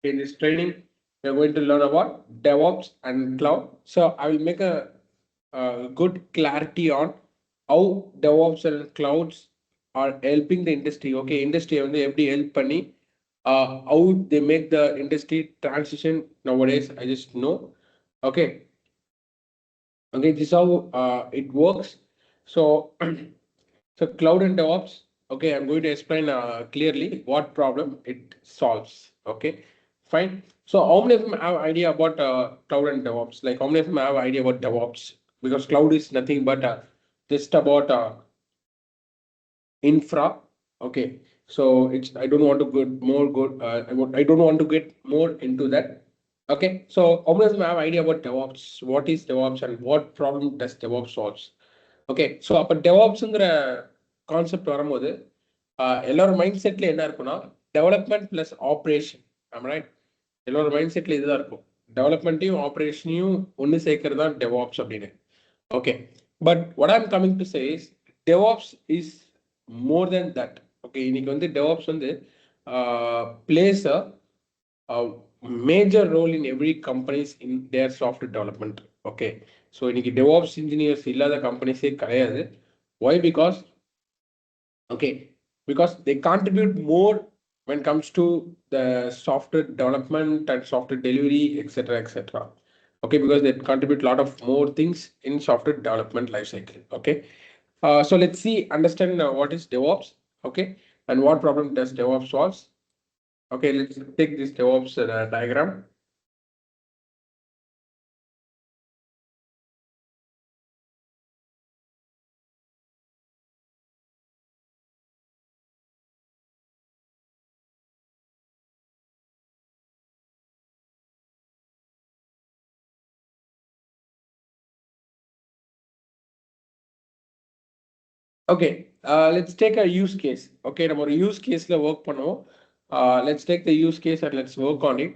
In this training, we are going to learn about DevOps and cloud. So I will make a good clarity on how DevOps and clouds are helping the industry. Okay, industry வந்து எப்படி help பண்ணி how they make the industry transition nowadays. I just know. Okay, okay, this is how it works. So so cloud and DevOps. Okay, I'm going to explain clearly what problem it solves. Okay, fine. So how many of them have idea about cloud and DevOps? Like how many of them have idea about DevOps? Because cloud is nothing but just about infra. Okay, so it's I don't want to get more good. I don't want to get more into that. Okay, so how many of them have idea about DevOps? What is DevOps and what problem does DevOps solves? Okay so அப்போ டெவாப்ஸுங்கிற concept வரும்போது எல்லாரும் mind செட்டில் என்ன இருக்குன்னா development plus operation. Right, எல்லாரோட mind செட்டில் இதுதான் இருக்கும். டெவலப்மெண்ட்டையும் ஆப்ரேஷனையும் ஒன்று சேர்க்கறது தான் டெவாப்ஸ் அப்படின்னு. Okay, but what I'm coming to say is DevOps is more then that. Okay, இன்னைக்கு வந்து டெவாப்ஸ் வந்து plays a major role in every companies in their software development. Okay, so இன்னைக்கு டெவாப்ஸ் இன்ஜினியர்ஸ் இல்லாத கம்பெனிஸே கிடையாது. Why? Because okay, because they contribute more when it comes to the software development and software delivery, etc., etc. Okay, because they contribute a lot of more things in software development lifecycle. Okay, so let's see, understand what is DevOps. Okay, and what problem does DevOps solves. Okay, let's take this DevOps diagram. Okay, let's take a use case. Okay, நம்ம ஒரு use caseல work பண்ணுவோம். Let's take the use case and let's work on it.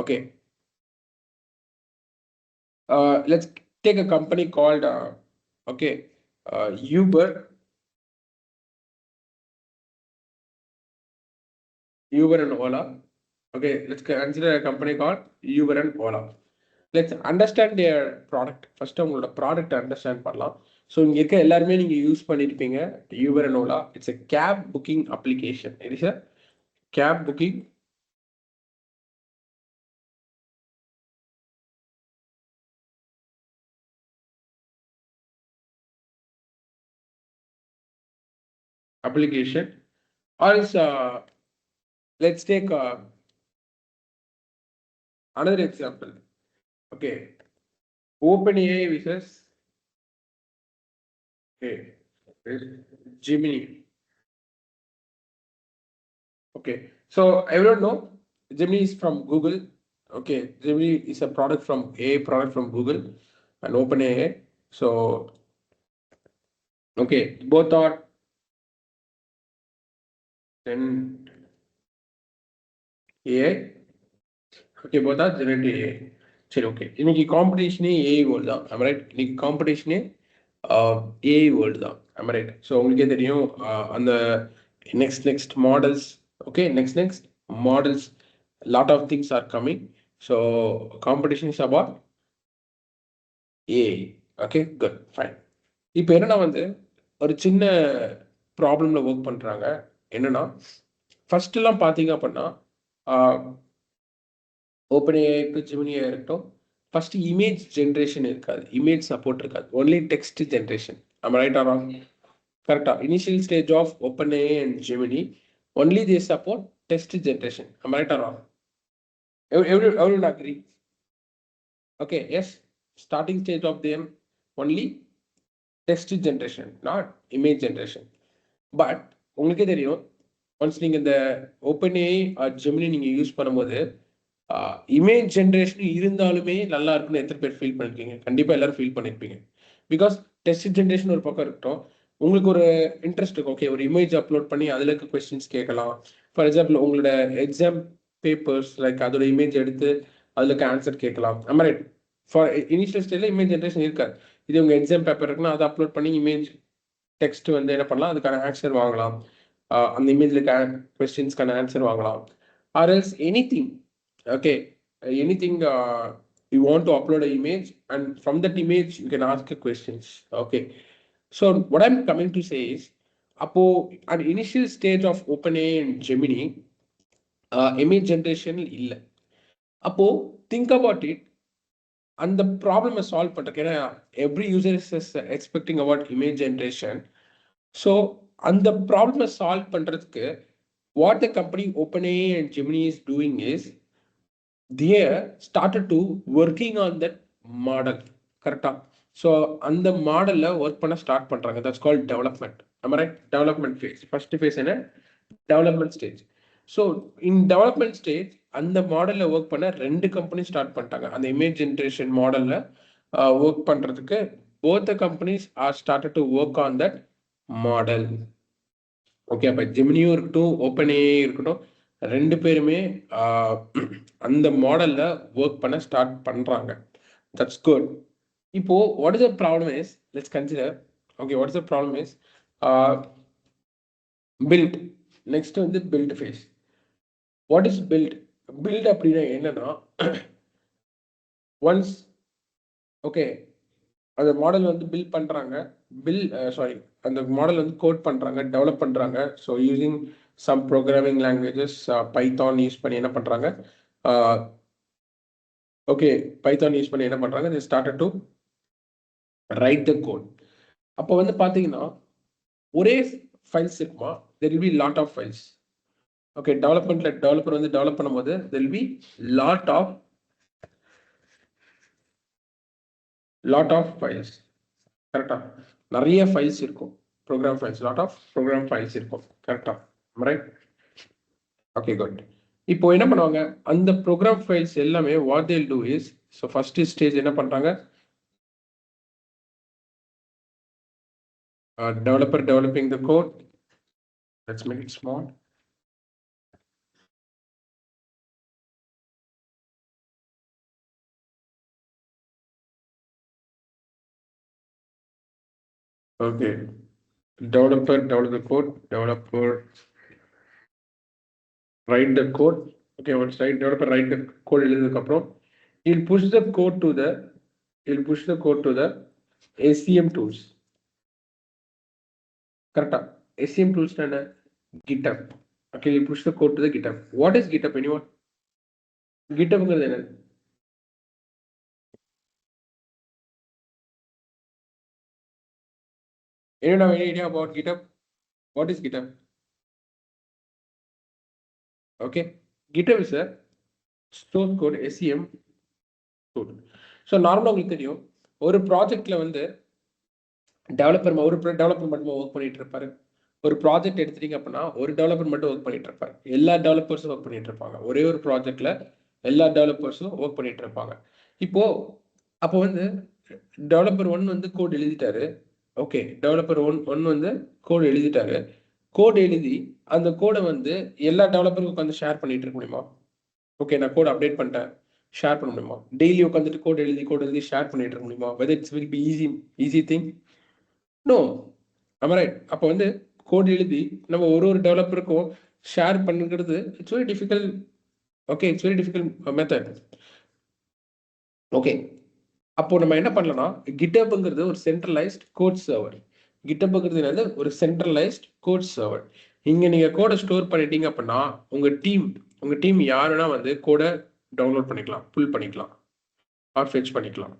Okay, let's take a company called okay, Uber and Ola. Okay, let's consider a company called Uber and Ola. Let's understand their product. First உங்களோட product understand பண்ணலாம். So இங்கே இருக்க எல்லாருமே நீங்கள் use பண்ணியிருப்பீங்க Uber and Ola. It's a cab booking application. It is a cab booking application. Or else let's take another example. Okay, OpenAI versus Gemini. Okay, so everyone know Gemini is from Google. Okay, Gemini is a product from Google and OpenAI. So okay, both are then AI. Okay, both are generative AI. சரி, okay, இன்னைக்கு காம்படிஷனே AI world தான். I'm right, இன்னைக்கு காம்படிஷனே AI world தான். I'm right. So உங்களுக்கே தெரியும் அந்த next models. Okay, next models, lot of things are coming. So competition is about AI. Okay, good, fine. இப்போ என்னன்னா வந்து ஒரு சின்ன ப்ராப்ளம்ல ஒர்க் பண்ணுறாங்க. என்னன்னா ஃபர்ஸ்ட்லாம் பார்த்தீங்க அப்படின்னா OpenAI to Gemini இருக்கட்டும், ஃபர்ஸ்ட் இமேஜ் ஜென்ரேஷன் இருக்காது, இமேஜ் சப்போர்ட் இருக்காது, only text generation. am I right or wrong? கரெக்டா? Initial stage of OpenAI and Gemini only they support text generation. am I right or wrong? Everyone agree? Okay, yes, starting stage of them only text generation, not image generation. But உங்களுக்கே தெரியும், once நீங்கள் இந்த OpenAI or Gemini நீங்கள் use பண்ணும்போது image generation இருந்தாலுமே நல்லா இருக்குன்னு எத்தனை பேர் ஃபீல் பண்ணிருக்கீங்க? கண்டிப்பாக எல்லாரும் ஃபீல் பண்ணியிருப்பீங்க. பிகாஸ் டெஸ்ட் ஜென்ரேஷன் ஒரு பக்கம் இருக்கட்டும், உங்களுக்கு ஒரு இன்ட்ரெஸ்ட் இருக்கும். ஓகே, ஒரு இமேஜ் அப்லோட் பண்ணி அதில் இருக்க கொஸ்டின்ஸ் கேட்கலாம். ஃபார் எக்ஸாம்பிள் உங்களோட எக்ஸாம் பேப்பர்ஸ் லைக் அதோட இமேஜ் எடுத்து அதில் இருக்க ஆன்சர் கேட்கலாம். நம்ம ரைட், ஃபார் இனிஷியல் ஸ்டேஜில் இமேஜ் ஜென்ரேஷன் இருக்காது. இது உங்கள் எக்ஸாம் பேப்பர் இருக்குன்னா அதை அப்லோட் பண்ணி இமேஜ் டெக்ஸ்ட் வந்து என்ன பண்ணலாம், அதுக்கான ஆன்சர் வாங்கலாம். அந்த இமேஜில் இருக்க கொஸ்டின்ஸ்க்கான ஆன்சர் வாங்கலாம். Or else any thing. Okay, anything you want to upload an image, and from that image you can ask questions. Okay, so what I'm coming to say is, at initial stage of OpenAI and Gemini, image generation illa. Think about it, and the problem is solved. But every user is expecting about image generation. So, and the problem is solved. What the company OpenAI and Gemini is doing is, they started to working on that model. Correct. So, and the model work பண்ண start பண்றாங்க. That's called development. Am I right? Development phase. First phase in a development stage. So, in development stage, அந்த மாடல்ல work பண்ண ரெண்டு company start பண்ணிட்டாங்க. அந்த image generation மாடல்ல work பண்றதுக்கு both the companies are started to work on that model. Okay, அப்ப ஜெமினியும் இருக்கட்டும், ஓப்பன்ஏஐ இருக்கட்டும், ரெண்டு பேருமே அந்த மாடல்ல ஒர்க் பண்ண ஸ்டார்ட் பண்றாங்க. That's good. இப்போ what is the problem is, let's consider. Okay, what is the problem is build. Next வந்து build phase. What is build? Build அப்படின்னா என்னன்னா, ஒன்ஸ் ஓகே அந்த மாடல் வந்து பில்ட் பண்றாங்க, அந்த மாடல் வந்து கோட் பண்றாங்க, டெவலப் பண்றாங்க. So using some programming languages, Python use பண்ணி என்ன பண்றாங்க, ஓகே பைத்தான் யூஸ் பண்ணி என்ன பண்றாங்க, they started to write the code. அப்போ வந்து பாத்தீங்கன்னா ஒரே ஃபைல்ஸ் இருக்குமா? there will be lot of files. Okay, டெவலப்மெண்ட்ல டெவலப்பர் வந்து டெவலப் பண்ணும்போது there will be lot of files. கரெக்டா? நிறைய ஃபைல்ஸ் இருக்கும், program files, lot of program files இருக்கும். கரெக்டா? ரைட்? Okay, good. இப்போ என்ன பண்ணுவாங்க, அந்த ப்ரோக்ராம் ஃபைல்ஸ் எல்லாமே what they'll do is, so first stage என்ன பண்றாங்க, developer developing the code. Let's make it small. Okay, developer develop the code, developer write the code. Okay, once developer write the code, he'll push the code to the ACM tools. Correct? ACM tools and GitHub. Okay, he'll push the code to the GitHub. What is GitHub, anyone? GitHub is what? Anyone have any idea about GitHub? What is GitHub? Okay, GitHub is a source code SCM tool. So நார்மலா உங்களுக்கு தெரியும், ஒரு ப்ராஜெக்ட்ல வந்து developer மட்டும் work பண்ணிட்டு இருப்பாரு. ஒரு ப்ராஜெக்ட் எடுத்துட்டீங்க அப்படின்னா ஒரு டெவலப்பர் மட்டும் ஒர்க் பண்ணிட்டு இருப்பாரு. எல்லா டெவலப்பர்ஸும் ஒர்க் பண்ணிட்டு இருப்பாங்க. ஒரே ஒரு ப்ராஜெக்ட்ல எல்லா டெவலப்பர்ஸும் ஒர்க் பண்ணிட்டு இருப்பாங்க. அப்போ வந்து டெவலப்பர் 1 வந்து கோட் எழுதிட்டாரு. ஓகே, டெவலப்பர் ஒன் வந்து கோட் எழுதிட்டாரு. கோட் எழுதி அந்த கோடை வந்து எல்லா டெவலப்பருக்கும் உட்காந்து ஷேர் பண்ணிட்டு இருக்க முடியுமா? ஓகே, நான் கோட் அப்டேட் பண்ணிட்டேன், ஷேர் பண்ண முடியுமா? டெய்லி உட்காந்துட்டு கோட் எழுதி ஷேர் பண்ணிட்டு இருக்க முடியுமா? Whether it's will be easy thing? No. Right? அப்போ வந்து கோட் எழுதி நம்ம ஒரு டெவலப்பருக்கும் ஷேர் பண்ணுறது it's very difficult. Okay, it's very difficult method. Okay, அப்போ நம்ம என்ன பண்ணலாம், GitHubங்கிறது ஒரு சென்ட்ரலைஸ்ட் கோட் சர்வர். GitHubங்கிறது ஒரு சென்ட்ரலைஸ்ட் கோட் சர்வர். இங்க நீங்க கோடை ஸ்டோர் பண்ணிட்டீங்க அப்படின்னா உங்க டீம் யாருன்னா வந்து கோடை டவுன்லோட் பண்ணிக்கலாம், புல் பண்ணிக்கலாம், ஆர் ஃபெட்ச் பண்ணிக்கலாம்.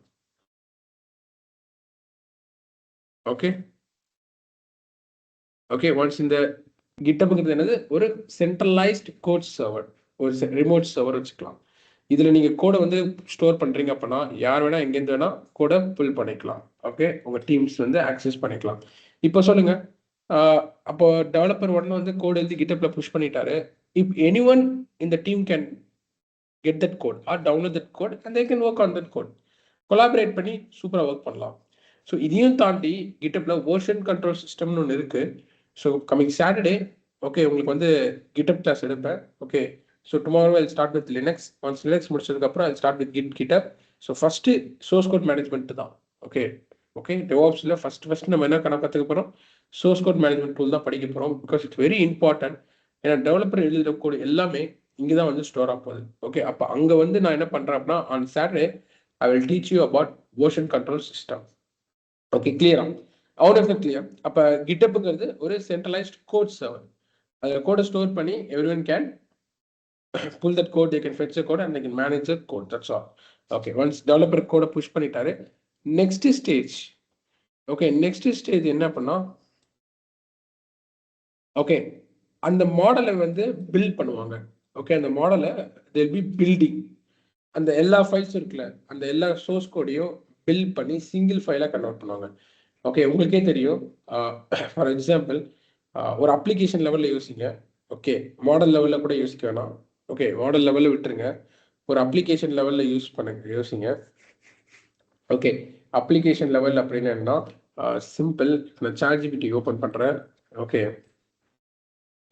ஓகே ஓகே ஒன்ஸ் இந்த GitHubங்கிறது ஒரு சென்ட்ரலைஸ்ட் கோட் சர்வர், ஒரு ரிமோட் சர்வர் வச்சுக்கலாம். இதுல நீங்க கோடை வந்து ஸ்டோர் பண்றீங்க அப்படின்னா யார் வேணா எங்கேருந்து வேணா கோடை புல் பண்ணிக்கலாம். ஓகே, உங்க டீம்ஸ் வந்து ஆக்சஸ் பண்ணிக்கலாம். இப்போ சொல்லுங்க, அப்போ டெவலப்பர் 1 வந்து கோட் எழுதி GitHubல புஷ் பண்ணிட்டாரு. If anyone in the team can get that code or download that code and they can work on that code, collaborate பண்ணி சூப்பரா ஒர்க் பண்ணலாம். ஸோ இதையும் தாண்டி GitHubல வெர்ஷன் கண்ட்ரோல் சிஸ்டம்னு ஒன்று இருக்கு. ஸோ கமிங் சாட்டர்டே ஓகே உங்களுக்கு வந்து GitHub கிளாஸ் எடுப்பேன். Okay, so tomorrow I'll start with Linux. Once Linux முடிச்சதுக்கப்புறம் I'll start with GitHub. So first source code management தான். ஓகே DevOpsல ஃபர்ஸ்ட் நம்ம என்ன கற்றுக்க போகிறோம், சோர்ஸ் கோட் மேனேஜ்மெண்ட் டூல் தான் படிக்க போகிறோம். Because it's very important. ஏன்னா டெவலப்பர் எழுதுகிற கோடு எல்லாமே இங்கதான் வந்து ஸ்டோர் ஆக போகுது. ஓகே, அப்ப அங்க வந்து நான் என்ன பண்றேன் அப்படின்னா on Saturday I will teach you about version control system. Okay, கிளியரா? Out of the clear. அப்ப கிட்டப்புங்கிறது ஒரு சென்ட்ரலைஸ்ட் கோட் சர்வர். அந்த கோடை ஸ்டோர் பண்ணி every one can pull that code, they can fetch the code and they can manage the code. That's all. Okay, once developer code push பண்ணிட்டாரு, next stage. Okay, next stage என்ன பண்ணா, okay அந்த மாடலை வந்து build பண்ணுவாங்க. Okay, அந்த மாடலை they'll be building. அந்த எல்லா ஃபைல்ஸ் இருக்குல்ல, அந்த எல்லா சோர்ஸ் கோடையும் பில்ட் பண்ணி சிங்கிள் ஃபைலாக கன்வெர்ட் பண்ணுவாங்க. ஓகே, உங்களுக்கே தெரியும். ஃபார் எக்ஸாம்பிள் ஒரு அப்ளிகேஷன் லெவலில் யோசிங்க. ஓகே, மாடல் லெவலில் கூட யோசிக்க வேணாம். ஓகே, மாடல் லெவலில் விட்டுருங்க, ஒரு அப்ளிகேஷன் லெவலில் யூஸ் பண்ணுங்க, யோசிங்க. ஓகே, அப்ளிகேஷன் லெவல் அப்படின்னு என்ன, சிம்பிள். நான் ChatGPT ஓப்பன் பண்ணுறேன். ஓகே,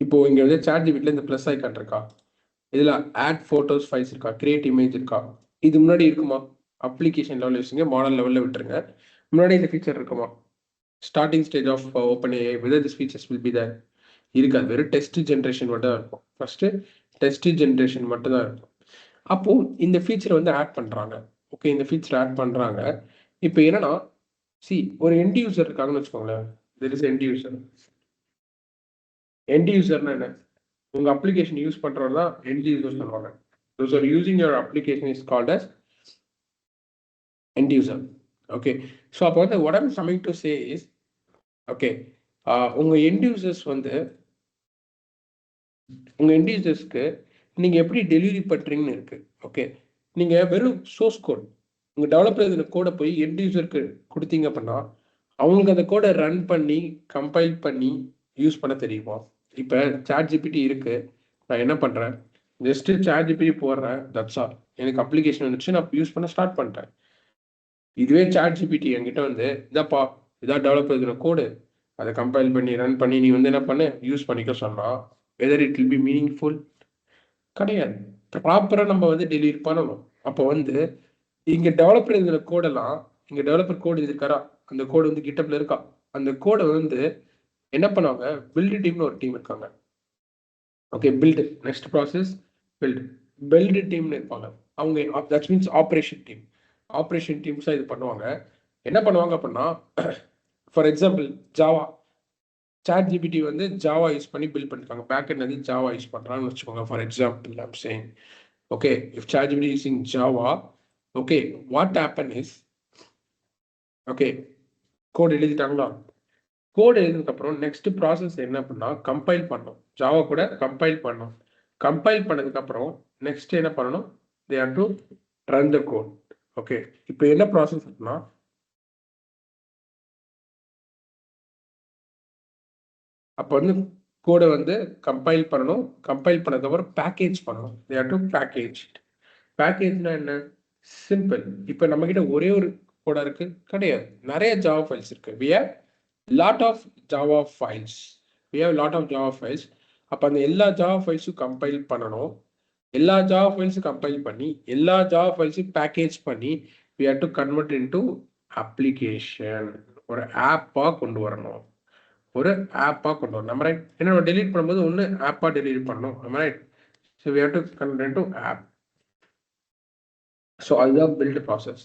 இப்போ இங்கே வந்து ChatGPTல இந்த ப்ளஸ் ஐக்கான் இருக்கா, இதில் ஆட் ஃபோட்டோஸ் ஃபைல்ஸ் இருக்கா, கிரியேட் இமேஜ் இருக்கா, இது முன்னாடி இருக்குமா? அப்ளிகேஷன் லெவலில் யோசிங்க, மாடல் லெவலில் விட்டுருங்க. முன்னாடி இந்த ஃபீச்சர் இருக்குமா? Starting stage of OpenAI whether this features will be there இருக்காது. வெறும் டெஸ்ட் ஜென்ரேஷன் மட்டும் தான் இருக்கும். ஃபர்ஸ்ட் டெஸ்ட் ஜென்ரேஷன் மட்டும் தான் இருக்கும். அப்போ இந்த ஃபீச்சர் வந்து ஆட் பண்றாங்க. ஓகே, இந்த ஃபீச்சர் ஆட் பண்றாங்க. இப்போ என்னன்னா, ஒரு எண்ட் யூசர் இருக்காங்கன்னு வச்சுக்கோங்களேன். There is end user. End யூசர்னா என்ன? உங்க அப்ளிகேஷன் யூஸ் பண்றவங்க தான் எண்ட் யூசர் சொல்லுவாங்க. those are using your application is called as end user. Okay, so அப்போ வந்து what I'm coming to say is, okay, உங்க எண்ட் யூசர்ஸ் வந்து உங்க எண்ட் யூசர்ஸ்க்கு நீங்க எப்படி டெலிவரி பண்றீங்கன்னு இருக்கு. ஓகே, நீங்க வெறும் சோர்ஸ் கோட், உங்க டெவலப்பர் இந்த கோடை போய் எண்ட் யூசருக்கு கொடுத்தீங்க அப்படின்னா அவங்களுக்கு அந்த கோடை ரன் பண்ணி கம்பைல் பண்ணி யூஸ் பண்ண தெரியுமா? இப்போ ChatGPT இருக்கு, நான் என்ன பண்றேன், ஜஸ்ட் ChatGPT போடுறேன், தட்ஸ் ஆல். எனக்கு அப்ளிகேஷன் வந்துச்சு, நான் யூஸ் பண்ண ஸ்டார்ட் பண்ணிட்டேன். இதுவே ChatGPT என்கிட்ட வந்து இதாப்பா, இதான் டெவலப்பர் கோடு, அதை கம்பைல் பண்ணி ரன் பண்ணி நீ வந்து என்ன பண்ணு யூஸ் பண்ணிக்க சொன்னா whether it will be meaningful? கிடையாது. ப்ராப்பராக நம்ம வந்து டெலிவரி பண்ணணும். அப்போ வந்து இங்கே டெவலப்பர் எழுதுகிற கோடெல்லாம், இங்கே டெவலப்பர் கோடு எழுதிருக்காரா, அந்த கோடு வந்து கிட்டப்ல இருக்கா, அந்த கோடை வந்து என்ன பண்ணுவாங்க, பில்டு டீம்னு ஒரு டீம் இருக்காங்க. Okay, build next process build டீம்னு இருப்பாங்க. அவங்க தட் மீன்ஸ் ஆப்ரேஷன் டீம்ஸாக இது பண்ணுவாங்க. என்ன பண்ணுவாங்க அப்படின்னா, ஃபார் எக்ஸாம்பிள் ஜாவா, ChatGPT வந்து ஜாவா யூஸ் பண்ணி பில்ட் பண்ணிருக்காங்க. பேக்கெண்ட் வந்து ஜாவா யூஸ் பண்றாங்கன்னு வச்சுக்கோங்க. For example I'm saying, okay, if ChatGPT using Java, okay, what happen is, okay, code எழுதிட்டாங்களா, கோட் எழுதினதுக்கு அப்புறம் நெக்ஸ்ட் ப்ராசஸ் என்ன பண்ணா கம்பைல் பண்ணணும். ஜாவா கூட கம்பைல் பண்ணணும். கம்பைல் பண்ணதுக்கு அப்புறம் நெக்ஸ்ட் என்ன பண்ணணும், they have to run the code. Okay, இப்போ என்ன ப்ராசஸ் அப்படின்னா, அப்போ வந்து கோடை வந்து கம்பைல் பண்ணணும். கம்பைல் பண்ணதுக்கப்புறம் பேக்கேஜ் பண்ணணும். They have to package. பேக்கேஜ்னா என்ன? சிம்பிள். இப்போ நம்ம கிட்ட ஒரே ஒரு கோடா இருக்கு கிடையாது, நிறைய ஜாவா ஃபைல்ஸ் இருக்கு. we have lot of java files. அப்போ அந்த எல்லா ஜாவா ஃபைல்ஸும் கம்பைல் பண்ணணும். எல்லா ஜாவா ஃபைல்ஸும் கம்பைல் பண்ணி எல்லா ஜாவா ஃபைல்ஸும் பேக்கேஜ் பண்ணி we have to convert into application. ஒரு ஆப்பா கொண்டு வரணும். நம்ம ரைட். என்ன டெலீட் பண்ணும்போது ஒன்று ஆப்பா டெலீட் பண்ணணும், நம்ம right. So we have to convert into app. So அதுதான் பில்ட் ப்ராசஸ்.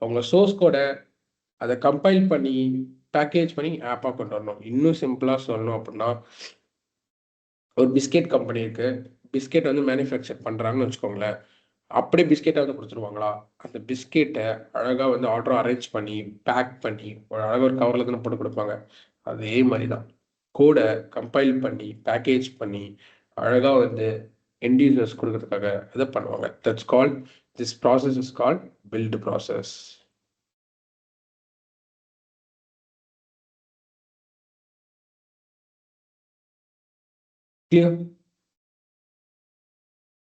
அவங்க சோர்ஸ் கோடை அதை கம்பைல் பண்ணி பேக்கேஜ் பண்ணி ஆப்பாக கொண்டு வரணும். இன்னும் சிம்பிளாக சொல்லணும் அப்படின்னா, ஒரு பிஸ்கெட் கம்பெனி இருக்கு, பிஸ்கெட் வந்து மேனுஃபேக்சர் பண்ணுறாங்கன்னு வச்சுக்கோங்களேன். அப்படியே பிஸ்கெட்டை வந்து கொடுத்துருவாங்களா, அந்த பிஸ்கெட்டை அழகாக வந்து ஆர்டர் அரேஞ்ச் பண்ணி பேக் பண்ணி ஒரு அழகாக ஒரு கவரில் தானே போட்டு கொடுப்பாங்க. அதே மாதிரி தான் கோடை கம்பைல் பண்ணி பேக்கேஜ் பண்ணி அழகாக வந்து எண்ட் யூசர்ஸ் கொடுக்கறதுக்காக இதை பண்ணுவாங்க. That's called, this process is called build process. Clear?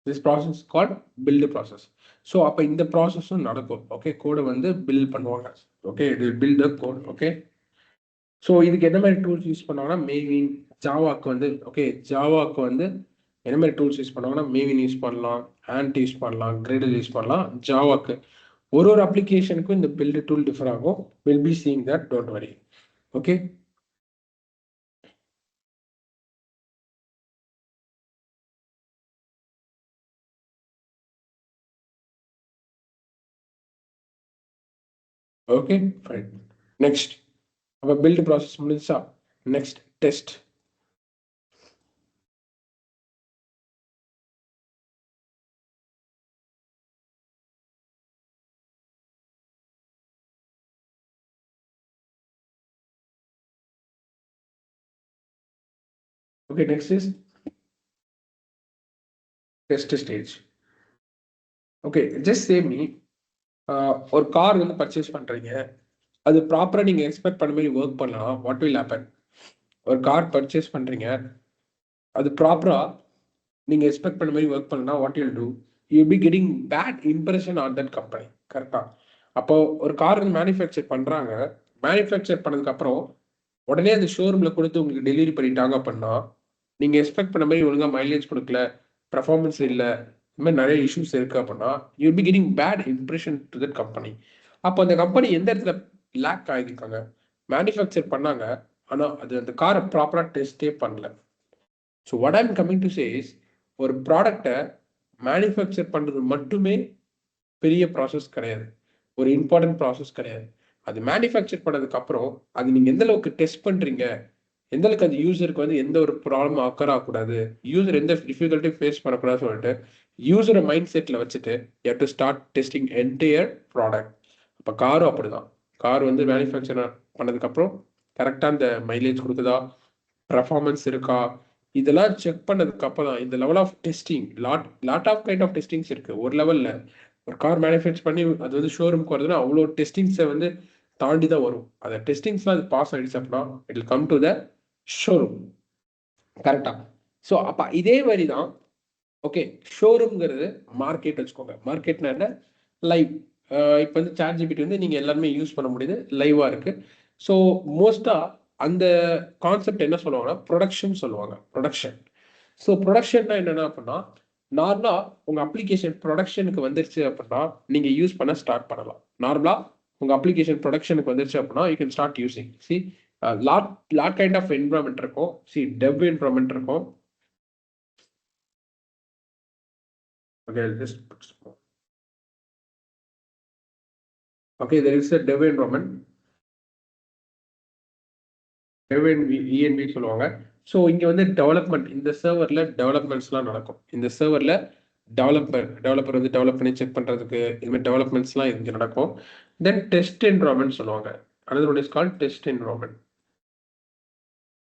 This process is called build process. So அப்போ இந்த ப்ராசஸும் நடக்கும். ஓகே, கோடை வந்து பில்ட் பண்ணுவாங்க. ஓகே, இது build the code. Okay, so இதுக்கு என்ன மாதிரி டூல்ஸ் யூஸ் பண்ணுவாங்கன்னா, மேவின். ஜாவாக்கு வந்து ஓகே, ஜாவாக்கு வந்து என்ன மாதிரி டூல்ஸ் யூஸ் பண்ணுவாங்கன்னா, மேவின் யூஸ் பண்ணலாம், ஆண்ட் யூஸ் பண்ணலாம், கிரேடல் யூஸ் பண்ணலாம். ஜாவாக்கு ஒரு அப்ளிகேஷனுக்கும் இந்த பில்ட் டூல் டிஃபர் ஆகும். Will be seeing that, don't worry. Okay. Okay fine. Next அப்போ பில்ட் ப்ராசஸ் முடிஞ்சா, next test. Okay, next is test stage. Okay, just say me, ஒரு car வந்து purchase பண்றீங்க, அது ப்ராப்பரா நீங்க எக்ஸ்பெக்ட் பண்ண மாதிரி ஒர்க் பண்ணலாம். What will happen? ஒரு கார் பர்ச்சேஸ் பண்றீங்க, அது ப்ராப்பரா நீங்க எக்ஸ்பெக்ட் பண்ண மாதிரி ஒர்க் பண்ணலாம். What will do? You be getting bad impression on that company. கரெக்டா? அப்போ ஒரு கார் வந்து மேனுஃபேக்சர் பண்றாங்க, மேனுஃபேக்சர் பண்ணதுக்கு அப்புறம் உடனே அந்த ஷோரூம்ல கொடுத்து உங்களுக்கு டெலிவரி பண்ணிட்டாங்க அப்படின்னா, நீங்க எக்ஸ்பெக்ட் பண்ண மாதிரி ஒழுங்கா மைலேஜ் கொடுக்கல, பெர்ஃபார்மன்ஸ் இல்ல, இந்த மாதிரி நிறைய இஷ்யூஸ் இருக்கு அப்படின்னா, you be getting bad impression to that company. அப்போ அந்த கம்பெனி எந்த இடத்துல லேக் ஆகிருக்காங்க? மேனுஃபேக்சர் பண்ணாங்க, ஆனா அது அந்த காரை ப்ராப்பரா டெஸ்டே பண்ணல. So what I'm coming to say is, ஒரு ப்ராடக்டை மேனுஃபேக்சர் பண்றது மட்டுமே பெரிய ப்ராசஸ் கிடையாது, ஒரு இம்பார்ட்டன்ட் ப்ராசஸ் கிடையாது. அது மேனுஃபேக்சர் பண்ணதுக்கு அப்புறம் அது நீங்க எந்த அளவுக்கு டெஸ்ட் பண்றீங்க, எந்த அளவுக்கு அந்த யூசருக்கு வந்து எந்த ஒரு ப்ராப்ளம் அக்கர் ஆகக்கூடாது, யூசர் எந்த டிஃபிகல்ட்டி ஃபேஸ் பண்ணக்கூடாதுன்னு சொல்லிட்டு யூசரை மைண்ட் செட்ல வச்சுட்டு you have to start testing entire product. அப்போ காரும் அப்படிதான். கார் வந்து மேனுஃபேக்சர் பண்ணதுக்கு அப்புறம் கரெக்டா அந்த மைலேஜ் கொடுக்குதா, பர்ஃபார்மன்ஸ் இருக்கா, இதெல்லாம் செக் பண்ணதுக்கு அப்புறம் தான் இந்த level of testing, lot of kind of testings இருக்கு. ஒரு லெவல்ல ஒரு கார் மேனுஃபேக்சர் பண்ணி அது வந்து ஷோரூம்க்கு வருதுன்னா அவ்வளோ டெஸ்டிங்ஸை வந்து தாண்டி தான் வரும். அந்த டெஸ்டிங்ஸ்லாம் அது பாஸ் ஆயிடுச்சு அப்படின்னா it will come to the showroom. கரெக்டா? ஸோ அப்போ இதே மாதிரி தான். ஓகே, ஷோரூம்ங்கிறது மார்க்கெட் வச்சுக்கோங்க. மார்க்கெட்னா என்ன? லைவ். இப்போ வந்து சாட் ஜிபிடி வந்து நீங்கள் எல்லாருமே யூஸ் பண்ண முடியுது, லைவாக இருக்கு. ஸோ மோஸ்ட்டாக அந்த கான்செப்ட் என்ன சொல்லுவாங்கன்னா ப்ரொடக்ஷன் சொல்லுவாங்க. ப்ரொடக்ஷன். ஸோ ப்ரொடக்ஷன்னா என்னென்ன அப்படின்னா, நார்மலாக உங்கள் அப்ளிகேஷன் ப்ரொடக்ஷனுக்கு வந்துருச்சு அப்படின்னா நீங்கள் யூஸ் பண்ண ஸ்டார்ட் பண்ணலாம். நார்மலாக உங்கள் அப்ளிகேஷன் ப்ரொடக்ஷனுக்கு வந்துருச்சு அப்படின்னா you can start using. See lot lot kind of environment இருக்கும். சி டெவ் என்வரான்மெண்ட் இருக்கும். Okay, I'll just put some. Okay, there is a dev environment. dev env சொல்லுவாங்க. ஸோ இங்கே வந்து டெவலப்மெண்ட், இந்த சர்வரில் டெவலப்மெண்ட்ஸ்லாம் நடக்கும். இந்த சர்வரில் டெவலப்பர் வந்து டெவலப் பண்ணி செக் பண்ணுறதுக்கு இதுமாதிரி டெவலப்மெண்ட்ஸ்லாம் இங்கே நடக்கும். தென் டெஸ்ட் என்வரான்மெண்ட் சொல்லுவாங்க. another one is called test environment.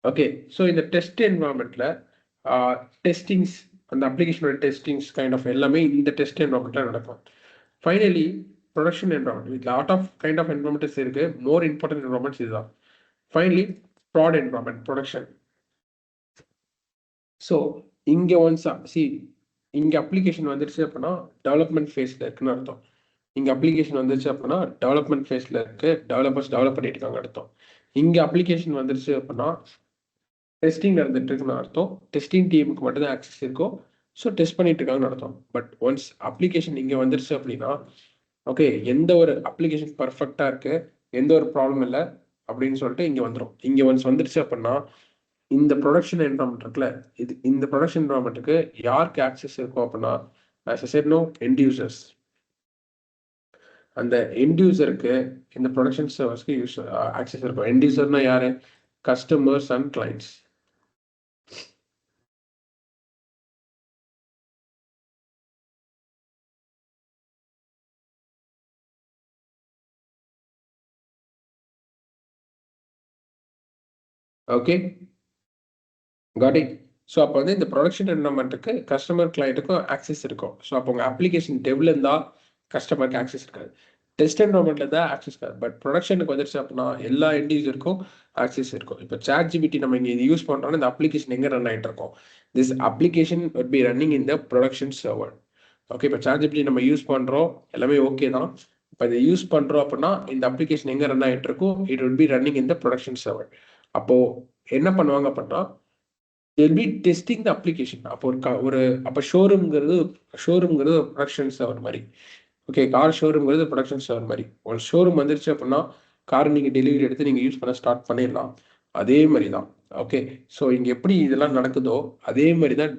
Okay, so இந்த டெஸ்ட் என்வரான்மெண்ட்டில் டெஸ்டிங்ஸ், அந்த அப்ளிகேஷனோட டெஸ்டிங்ஸ் கைண்ட் ஆஃப் எல்லாமே இந்த டெஸ்ட் என்வரான்மெண்ட்டில் நடக்கும். Finally production environment, with lot of kind of environments இருக்கு. மோர் இம்பார்ட்டன்ட் என்வரான்மெண்ட்ஸ் இதுதான். Finally prod environment, production. So இங்கே ஒன்ஸா இங்கே அப்ளிகேஷன் வந்துருச்சு அப்படின்னா டெவலப்மெண்ட் ஃபேஸில் இருக்குன்னு அர்த்தம். இங்கே அப்ளிகேஷன் வந்துருச்சு அப்படின்னா டெவலப்மெண்ட் ஃபேஸில் இருக்கு, டெவலப்பர்ஸ் டெவலப் பண்ணிட்டு இருக்காங்க அர்த்தம். இங்கே அப்ளிகேஷன் வந்துருச்சு அப்படின்னா டெஸ்டிங் நடந்துட்டு இருக்குன்னு அர்த்தம். டெஸ்டிங் டீமுக்கு மட்டும் தான் ஆக்சஸ் இருக்கும். ஸோ டெஸ்ட் பண்ணிட்டு இருக்காங்கன்னு அர்த்தம். பட் ஒன்ஸ் அப்ளிகேஷன் இங்கே வந்துருச்சு அப்படின்னா ஓகே, எந்த ஒரு அப்ளிகேஷன் பர்ஃபெக்டாக இருக்கு, எந்த ஒரு ப்ராப்ளம் இல்லை அப்படின்னு சொல்லிட்டு இங்கே வந்துடும். இங்கே ஒன்ஸ் வந்துருச்சு அப்படின்னா இந்த ப்ரொடக்ஷன் என்வரான்மெண்ட் இருக்குல்ல, இந்த ப்ரொடக்ஷன் என்வரான்மெண்ட்டுக்கு யாருக்கு ஆக்சஸ் இருக்கும் அப்படின்னா, as I said, no, end users. அந்த எண்ட் யூசருக்கு இந்த ப்ரொடக்ஷன் சர்வர்ஸ்க்கு ஆக்சஸ் இருக்கும். எண்ட் யூசர்னா யாரு? Customers and clients. Okay, got it. So அப்போ வந்து இந்த ப்ரொடக்ஷன் என்வரான்மெண்ட்டுக்கு கஸ்டமர் கிளைண்ட்டுக்கும் ஆக்சஸ் இருக்கும். ஸோ அப்போ உங்கள் அப்ளிகேஷன் டெவ்ல இருந்தால் கஸ்டமருக்கு ஆக்சஸ் இருக்காது, டெஸ்ட் என்வரான்மெண்ட்ல தான் ஆக்சஸ் இருக்காது. பட் ப்ரொடக்ஷனுக்கு வந்துருச்சு அப்படின்னா எல்லா எண்ட் யூசருக்கும் ஆக்சஸ் இருக்கும். இப்போ சாட் ஜிபிடி நம்ம இங்கே இது யூஸ் பண்ணுறோம்னா இந்த அப்ளிகேஷன் எங்கே ரன் ஆகிட்டு இருக்கோம்? This application would be running in the production server. Okay, இப்போ சாட் ஜிபிடி நம்ம யூஸ் பண்ணுறோம், எல்லாமே ஓகே தான். இப்போ இதை யூஸ் பண்ணுறோம் அப்படின்னா இந்த அப்ளிகேஷன் எங்கே ரன் ஆகிட்டு இருக்கும்? It would be running in the production server. அப்போது என்ன பண்ணுவாங்க அப்படின்னா they'll be testing the application. அப்போ அப்போ ஷோரூம்ங்கிறது ப்ரொடக்ஷன் சர்வர் மாதிரி. ஓகே, கார் ஷோரூம்ங்கிறது ப்ரொடக்ஷன் சர்வர் மாதிரி. ஒரு ஷோரூம் வந்துருச்சு அப்படின்னா கார் நீங்கள் டெலிவரி எடுத்து நீங்கள் யூஸ் பண்ண ஸ்டார்ட் பண்ணிடலாம். அதே மாதிரி தான். ஓகே, ஸோ இங்கே எப்படி இதெல்லாம் நடக்குதோ அதே மாதிரி தான்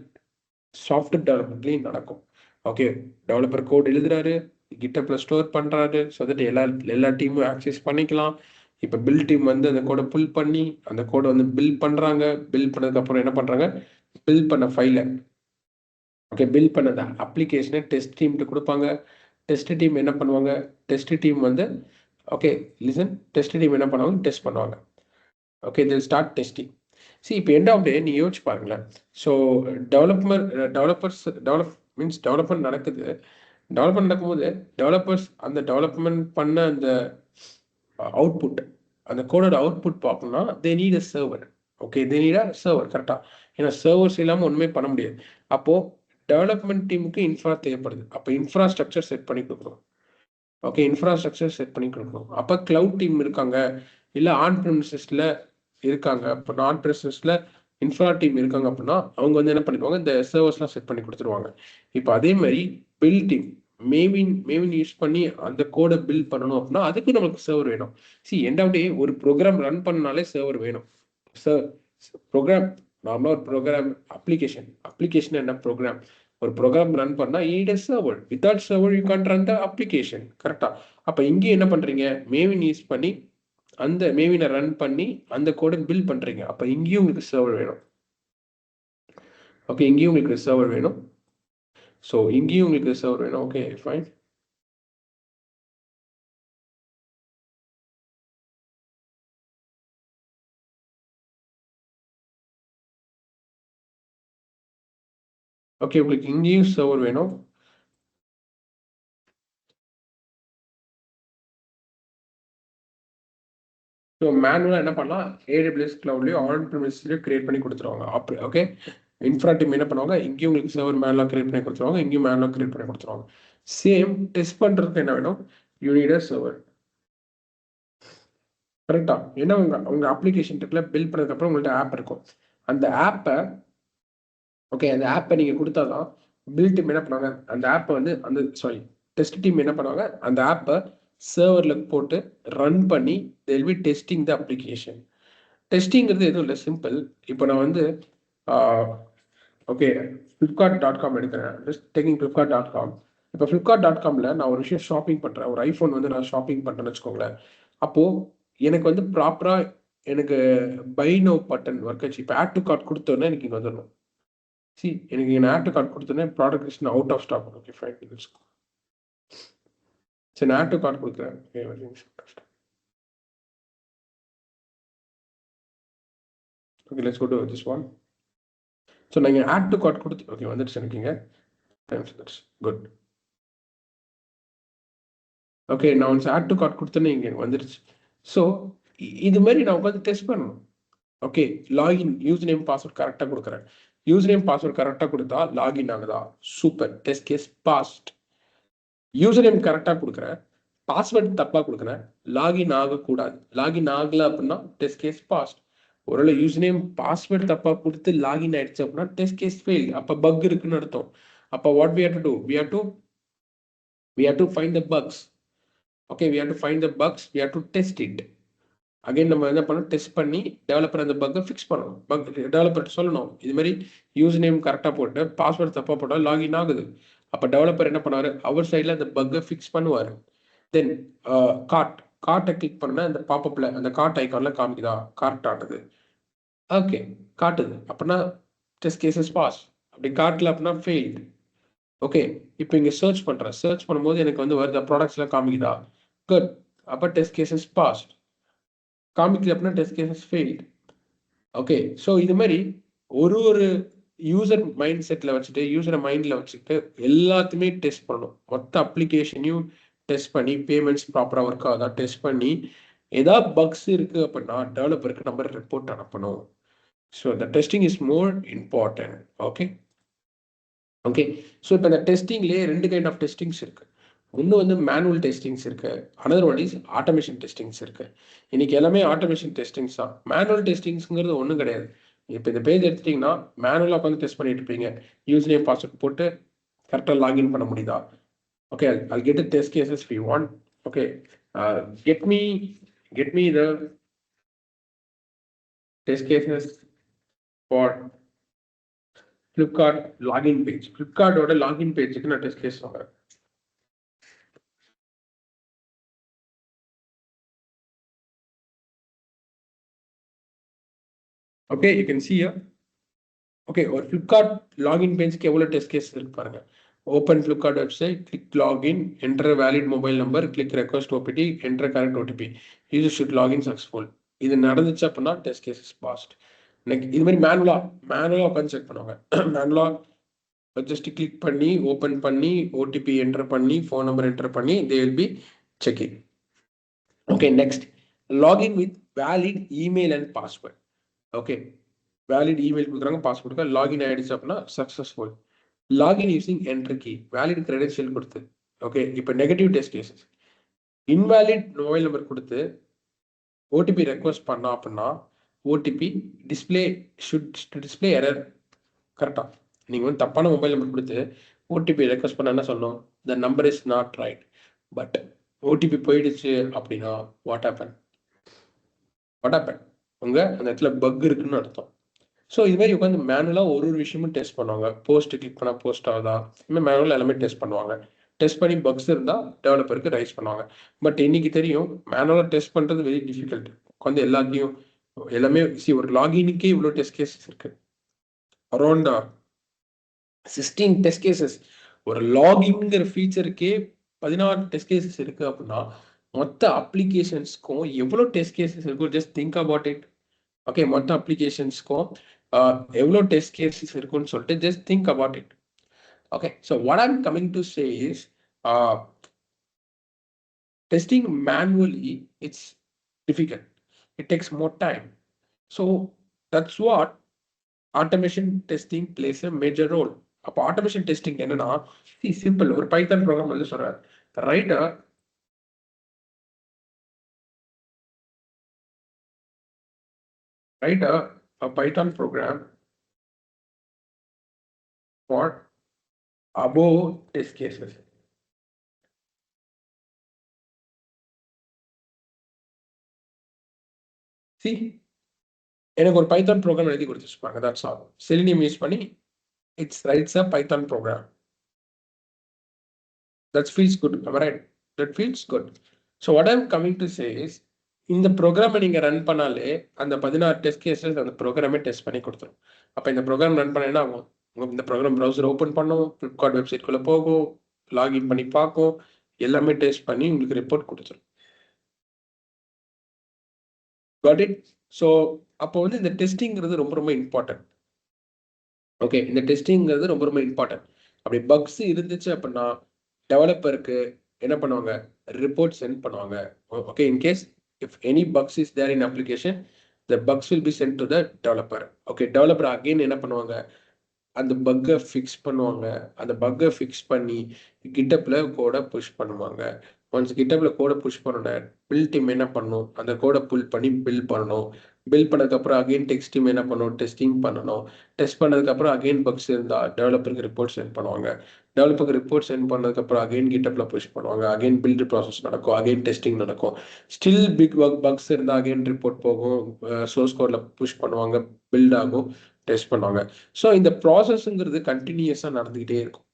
சாஃப்ட்வேர் டெவலப்மெண்ட்லேயும் நடக்கும். ஓகே, டெவலப்பர் கோட் எழுதுறாரு, GitHubல ஸ்டோர் பண்றாரு ஸோ தட் எல்லா டீமும் ஆக்சஸ் பண்ணிக்கலாம். இப்போ பில் டீம் வந்து அந்த கோடை புல் பண்ணி அந்த கோடை வந்து பில் பண்றாங்க. பில் பண்ணதுக்கு அப்புறம் என்ன பண்றாங்க, பில் பண்ண ஃபைலை ஓகே பில் பண்ண அப்ளிகேஷனை டெஸ்ட் டீம்கிட்ட கொடுப்பாங்க. டெஸ்ட் டீம் என்ன பண்ணுவாங்க, டெஸ்ட் டீம் வந்து ஓகே லிசன் டெஸ்ட் டீம் என்ன பண்ணுவாங்க, டெஸ்ட் பண்ணுவாங்க. ஓகே தில் ஸ்டார்ட் டெஸ்டிங். சி இப்போ எண்ட் ஆஃப் டே நீ யோசிச்சு பாருங்களேன். ஸோ டெவலப்மெண்ட் நடக்குது. டெவலப்மெண்ட் நடக்கும்போது டெவலப்பர்ஸ் அந்த டெவலப்மெண்ட் பண்ண அந்த அவுட்புட் அந்த கோடோட அவுட்புட் பார்க்கணும்னா they need a server. Okay they need a server கரெக்டாக. ஏன்னா சர்வர்ஸ் இல்லாமல் ஒன்றுமே பண்ண முடியாது. அப்போது டெவலப்மெண்ட் டீமுக்கு இன்ஃப்ரா தேவைப்படுது. அப்போ இன்ஃப்ராஸ்ட்ரக்சர் செட் பண்ணி கொடுக்கணும். ஓகே இன்ஃப்ராஸ்ட்ரக்சர் செட் பண்ணி கொடுக்கணும். அப்போ கிளவுட் டீம் இருக்காங்க, இல்லை ஆன் ப்ரிமிசஸ்ல இருக்காங்க. அப்போ ஆன் ப்ரிமிசஸ்ல இன்ஃப்ரா டீம் இருக்காங்க அப்படின்னா அவங்க வந்து என்ன பண்ணிடுவாங்க, இந்த சர்வர்ஸ்லாம் செட் பண்ணி கொடுத்துருவாங்க. இப்போ அதே மாதிரி பில் டீம் மேவின் யூஸ் பண்ணி அந்த கோடை பில் பண்ணணும் அப்படின்னா அதுக்கு நமக்கு சர்வர் வேணும். எண்ட் ஆஃப் டே ஒரு ப்ரோக்ராம் ரன் பண்ணாலே சர்வர் வேணும். ப்ரோக்ராம் நார்மலாக ஒரு ப்ரோக்ராம் அப்ளிகேஷன் என்ன ப்ரோக்ராம், ஒரு ப்ரோக்ராம் ரன் பண்ணா NEET a server. Without server you can't run the application. கரெக்டா? அப்ப இங்கே என்ன பண்றீங்க, மேவின் யூஸ் பண்ணி அந்த மேவினை ரன் பண்ணி அந்த கோடை பில் பண்றீங்க. அப்ப இங்கேயும் உங்களுக்கு சர்வர் வேணும். ஓகே இங்கேயும் உங்களுக்கு சர்வர் வேணும். ஸோ இங்கேயும் உங்களுக்கு சர்வர் வேணும். Okay fine. ஓகே உங்களுக்கு இங்கேயும் சர்வர் வேணும். ஸோ மேனுவலாக என்ன பண்ணலாம், AWS கிளவுட்லேயோ ஆன் ப்ரிமிசஸ்லையோ கிரியேட் பண்ணி கொடுத்துருவாங்க. அப்படி ஓகே இன்ஃப்ரா டீம் என்ன பண்ணுவாங்க, இங்கேயும் உங்களுக்கு சர்வர் மேனுவலாக கிரியேட் பண்ணி கொடுத்துருவாங்க, இங்கேயும் மேனுவலாக கிரியேட் பண்ணி கொடுத்துருவாங்க. சேம் டெஸ்ட் பண்ணுறதுக்கு என்ன வேணும், யூ நீட் அ சர்வர். கரெக்டா? ஏன்னா உங்க அப்ளிகேஷன் இருக்குல்ல, பில் பண்ணதுக்கப்புறம் உங்கள்ட்ட ஆப் இருக்கும். அந்த ஆப்பை ஓகே அந்த ஆப்பை நீங்கள் கொடுத்தாதான் பில் டீம் என்ன பண்ணுவாங்க, அந்த ஆப்பை வந்து டெஸ்ட் டீம் என்ன பண்ணுவாங்க, அந்த ஆப்பை சர்வரில் போட்டு ரன் பண்ணி they'll be testing the application. டெஸ்டிங்கிறது எதுவும் இல்லை, சிம்பிள். இப்போ நான் வந்து ஓகே ஃப்ளிப்கார்ட்.com எடுக்கிறேன். Just taking Flipkart dot com. இப்போ ஃப்ளிப்கார்ட்.comல நான் ஒரு விஷயம் ஷாப்பிங் பண்ணுறேன், ஒரு ஐஃபோன் வந்து நான் ஷாப்பிங் பண்ணுறேன்னு வச்சுக்கோங்களேன். அப்போது எனக்கு வந்து ப்ராப்பராக எனக்கு பை நோ பட்டன் ஒர்க் ஆச்சு. இப்போ ஆட் டு கார்ட் கொடுத்தோன்னே எனக்கு இங்கே வந்துடணும். எனக்கு இங்கே ஆட் டு கார்ட் கொடுத்தோன்னே product is out of stock. Okay fine. சரி நான் ஆட் டு கார்ட் கொடுக்குறேன். Okay let's go to this one. So நீங்கள் ஆட் டு கார்ட் கொடுத்து ஓகே வந்துடுச்சு எனக்குங்க. குட். ஓகே நான் ஒன்ஸ் ஆட் டு கார்ட் கொடுத்தேன்னு இங்கே வந்துடுச்சு. ஸோ இது மாதிரி நான் உட்காந்து டெஸ்ட் பண்ணணும். Okay login use name password கரெக்டாக கொடுக்குறேன். யூஸ் நேம் பாஸ்வேர்ட் கரெக்டாக கொடுத்தா லாகின் ஆகுதா, super, test case passed. User name கரெக்டாக கொடுக்குறேன், பாஸ்வேர்ட் தப்பாக கொடுக்குறேன், லாகின் ஆகக்கூடாது. லாகின் ஆகலை அப்படின்னா டெஸ்ட் கேஸ் பாஸ்ட். ஒருவேளை யூஸ் நேம் பாஸ்வேர்ட் தப்பாக கொடுத்து லாகின் ஆயிடுச்சு அப்படின்னா டெஸ்ட் கேஸ் ஃபெயில். அப்போ பக் இருக்குன்னு அர்த்தம். அப்போ what we have to do, we have to find the bugs. Okay, we have to find the bugs, we have to test it. Again நம்ம என்ன பண்ணணும், டெஸ்ட் பண்ணி டெவலப்பர் அந்த பக்கை ஃபிக்ஸ் பண்ணணும். பக் டெவலப்பர் சொல்லணும், இது மாதிரி யூஸ் நேம் கரெக்டாக போட்டு பாஸ்வேர்ட் தப்பாக போட்டால் லாகின் ஆகுது. அப்போ டெவலப்பர் என்ன பண்ணுவார், அவர் சைடில் அந்த பக்கை ஃபிக்ஸ் பண்ணுவார். தென் கார்ட்டை கிளிக் பண்ண அந்த பாப்பப்பில் அந்த கார்ட் ஐக்கானில் காமிக்குதா, கார்ட் ஆனது. ஓகே காட்டுது அப்படின்னா டெஸ்ட் கேசஸ் பாஸ். அப்படி காட்டல அப்படின்னா ஃபெயில்டு. ஓகே இப்போ இங்கே சர்ச் பண்ணுறேன், சர்ச் பண்ணும்போது எனக்கு வந்து வருது ப்ராடக்ட்ஸ்லாம் காமிக்குதா, குட். அப்போ டெஸ்ட் கேசஸ் பாஸ்ட். காமிக்கல அப்படின்னா test cases failed. Okay so இது மாதிரி ஒரு யூசர் மைண்ட் செட்டில் வச்சுட்டு யூசரை மைண்டில் வச்சுட்டு எல்லாத்தையுமே டெஸ்ட் பண்ணணும். மொத்த அப்ளிகேஷனையும் டெஸ்ட் பண்ணி பேமெண்ட்ஸ் ப்ராப்பராக ஒர்க் ஆகுதா டெஸ்ட் பண்ணி ஏதாவது பக்ஸ் இருக்குது அப்படின்னா டெவலப்பருக்கு நம்ம ரிப்போர்ட் அனுப்பணும். So the testing is more important. Okay okay so இப்போ இந்த டெஸ்டிங்லேயே 2 கைண்ட் ஆஃப் டெஸ்டிங்ஸ் இருக்குது. ஒன்று வந்து மேனுவல் டெஸ்டிங்ஸ் இருக்கு, another one is automation testings இருக்கு. இன்னைக்கு எல்லாமே ஆட்டோமேஷன் டெஸ்டிங்ஸ் தான். மேனுவல் டெஸ்டிங்ஸ்ங்கிறது ஒன்றும் கிடையாது. இப்போ இந்த பேஜ் எடுத்துட்டீங்கன்னா மேனுவலாக உட்காந்து டெஸ்ட் பண்ணிட்டு இருப்பீங்க. யூஸ் நேம் பாஸ்வேர்ட் போட்டு கரெக்டாக லாகின் பண்ண முடியுதா. Okay I'll get the test cases if you want. Okay get me the test cases for Flipkart login page. Flipkart ஓட லாகின் பேஜுக்கு நான் டெஸ்ட் கேஸ் வாங்குறேன். Okay, you can see here. Okay, or Flipkart login page ke evlo test cases irukku parunga. Open Flipkart website, click login, enter a valid mobile number, click request OPT, enter correct OTP. User should login successful. இது நடந்துச்சு அப்படின்னா test cases past. இது மாதிரி மேனுவலா உட்காந்து check பண்ணுவாங்க. மேனுவலா just click பண்ணி open பண்ணி ஓடிபி என்டர் பண்ணி ஃபோன் நம்பர் என்டர் பண்ணி they will be checking. Okay, next login with valid email and password. Okay, valid email கொடுக்குறாங்க, பாஸ்வேர்ட் கொடுக்க லாகின் ஆயிடுச்சு அப்படின்னா successful. Login using enter key, valid credential கொடுத்து. Okay, இப்போ negative test cases, invalid mobile number கொடுத்து OTP request பண்ணா அப்படின்னா OTP display display error. கரெக்டா, நீங்க வந்து தப்பான மொபைல் நம்பர் கொடுத்து ஓடிபி ரெக்வஸ்ட் பண்ண என்ன சொல்லணும், the number is not right. But OTP போயிடுச்சு அப்படின்னா வாட் ஹேப்பன் உங்க அந்த இடத்துல பக் இருக்குன்னு அர்த்தம். ஸோ இது மாதிரி உட்காந்து மேனுவலாக ஒரு விஷயமும் டெஸ்ட் பண்ணுவாங்க. போஸ்ட் கிளிக் பண்ணால் போஸ்ட் ஆகுதா, இதுமாதிரி மேனுவலாக எல்லாமே டெஸ்ட் பண்ணுவாங்க. டெஸ்ட் பண்ணி பக்ஸ் இருந்தால் டெவலப்பருக்கு ரைஸ் பண்ணுவாங்க. பட் இன்னைக்கு தெரியும் மேனுவலாக டெஸ்ட் பண்ணுறது வெரி டிஃபிகல்ட். உட்காந்து எல்லாத்தையும் எல்லாமே ஒரு லாகினுக்கே இவ்வளோ டெஸ்ட் கேசஸ் இருக்கு. Around 16 test cases. ஒரு லாகின்ங்கிற ஃபீச்சருக்கே 16 டெஸ்ட் கேசஸ் இருக்கு அப்படின்னா மொத்த அப்ளிகேஷன்ஸ்க்கும் எவ்வளோ டெஸ்ட் கேசஸ் இருக்கும், just think about it. Okay, மொத்த அப்ளிகேஷன்ஸ்க்கும் எவ்வளோ டெஸ்ட் கேசஸ் இருக்குன்னு சொல்லிட்டு just think about it. Okay, so what I'm coming to say is testing manually, it's difficult. It takes more time. So that's what automation testing plays a major role. அப்போ automation testing என்னன்னா, simple, ஒரு Python program வந்து சொல்றாரு, right a Python program for above test cases. See, எனக்கு ஒரு Python program எழுதி கொடுத்துருப்பாங்க, that's all. Selenium use பண்ணி it's writes a Python program. That feels good, right? That feels good. So what I'm coming to say is, இந்த ப்ரோக்ராமை நீங்கள் run பண்ணாலே அந்த 16 டெஸ்ட் கேசஸ் அந்த ப்ரோக்ராமே டெஸ்ட் பண்ணி கொடுத்துரும். அப்போ இந்த ப்ரோக்ராம் ரன் பண்ண என்ன ஆகும், இந்த ப்ரோக்ராம் ப்ரௌசர் ஓப்பன் பண்ணும், ஃப்ளிப்கார்ட் வெப்சைட்குள்ளே போகும், லாகின் பண்ணி பார்க்கும், எல்லாமே டெஸ்ட் பண்ணி உங்களுக்கு ரிப்போர்ட் கொடுத்துரும். Got it? ஸோ அப்போ வந்து இந்த டெஸ்டிங்கிறது ரொம்ப ரொம்ப இம்பார்ட்டன்ட். ஓகே, இந்த டெஸ்டிங்கிறது ரொம்ப ரொம்ப இம்பார்ட்டன்ட். அப்படி பக்ஸ் இருந்துச்சு அப்படின்னா டெவலப்பருக்கு என்ன பண்ணுவாங்க, ரிப்போர்ட் சென்ட் பண்ணுவாங்க. Okay, in case if any bugs is there in application, the bugs will be sent to the developer. Okay, developer again என்ன பண்ணுவாங்க, அந்த பக்கை ஃபிக்ஸ் பண்ணுவாங்க. அந்த பக்கை ஃபிக்ஸ் பண்ணி கிட்டப்ல கோடை புஷ் பண்ணுவாங்க. ஒன்ஸ் கிட்டப்ல கோடை புஷ் பண்ணோட பில் டீம் என்ன பண்ணணும், அந்த கோடை புல் பண்ணி பில் பண்ணணும். பில் பண்ணதுக்கப்புறம் அகைன் டெஸ்ட் டீம் என்ன பண்ணணும், டெஸ்டிங் பண்ணணும். டெஸ்ட் பண்ணதுக்கப்புறம் அகைன் பக்ஸ் இருந்தால் டெவலப்பருக்கு ரிப்போர்ட் சென்ட் பண்ணுவாங்க. டெவலப்பருக்கு ரிப்போர்ட் சென்ட் பண்ணதுக்கப்புறம் அகைன் கிட்டப்ல புஷ் பண்ணுவாங்க. அகைன் பில்டு ப்ராசஸ் நடக்கும், அகைன் டெஸ்டிங் நடக்கும். ஸ்டில் பிக் பக்ஸ் இருந்தால் அகைன் ரிப்போர்ட் போகும், சோர்ஸ் கோட்ல புஷ் பண்ணுவாங்க, பில்ட் ஆகும், டெஸ்ட் பண்ணுவாங்க. ஸோ இந்த ப்ராசஸ்ங்கிறது கண்டினியூஸாக நடந்துக்கிட்டே இருக்கும்.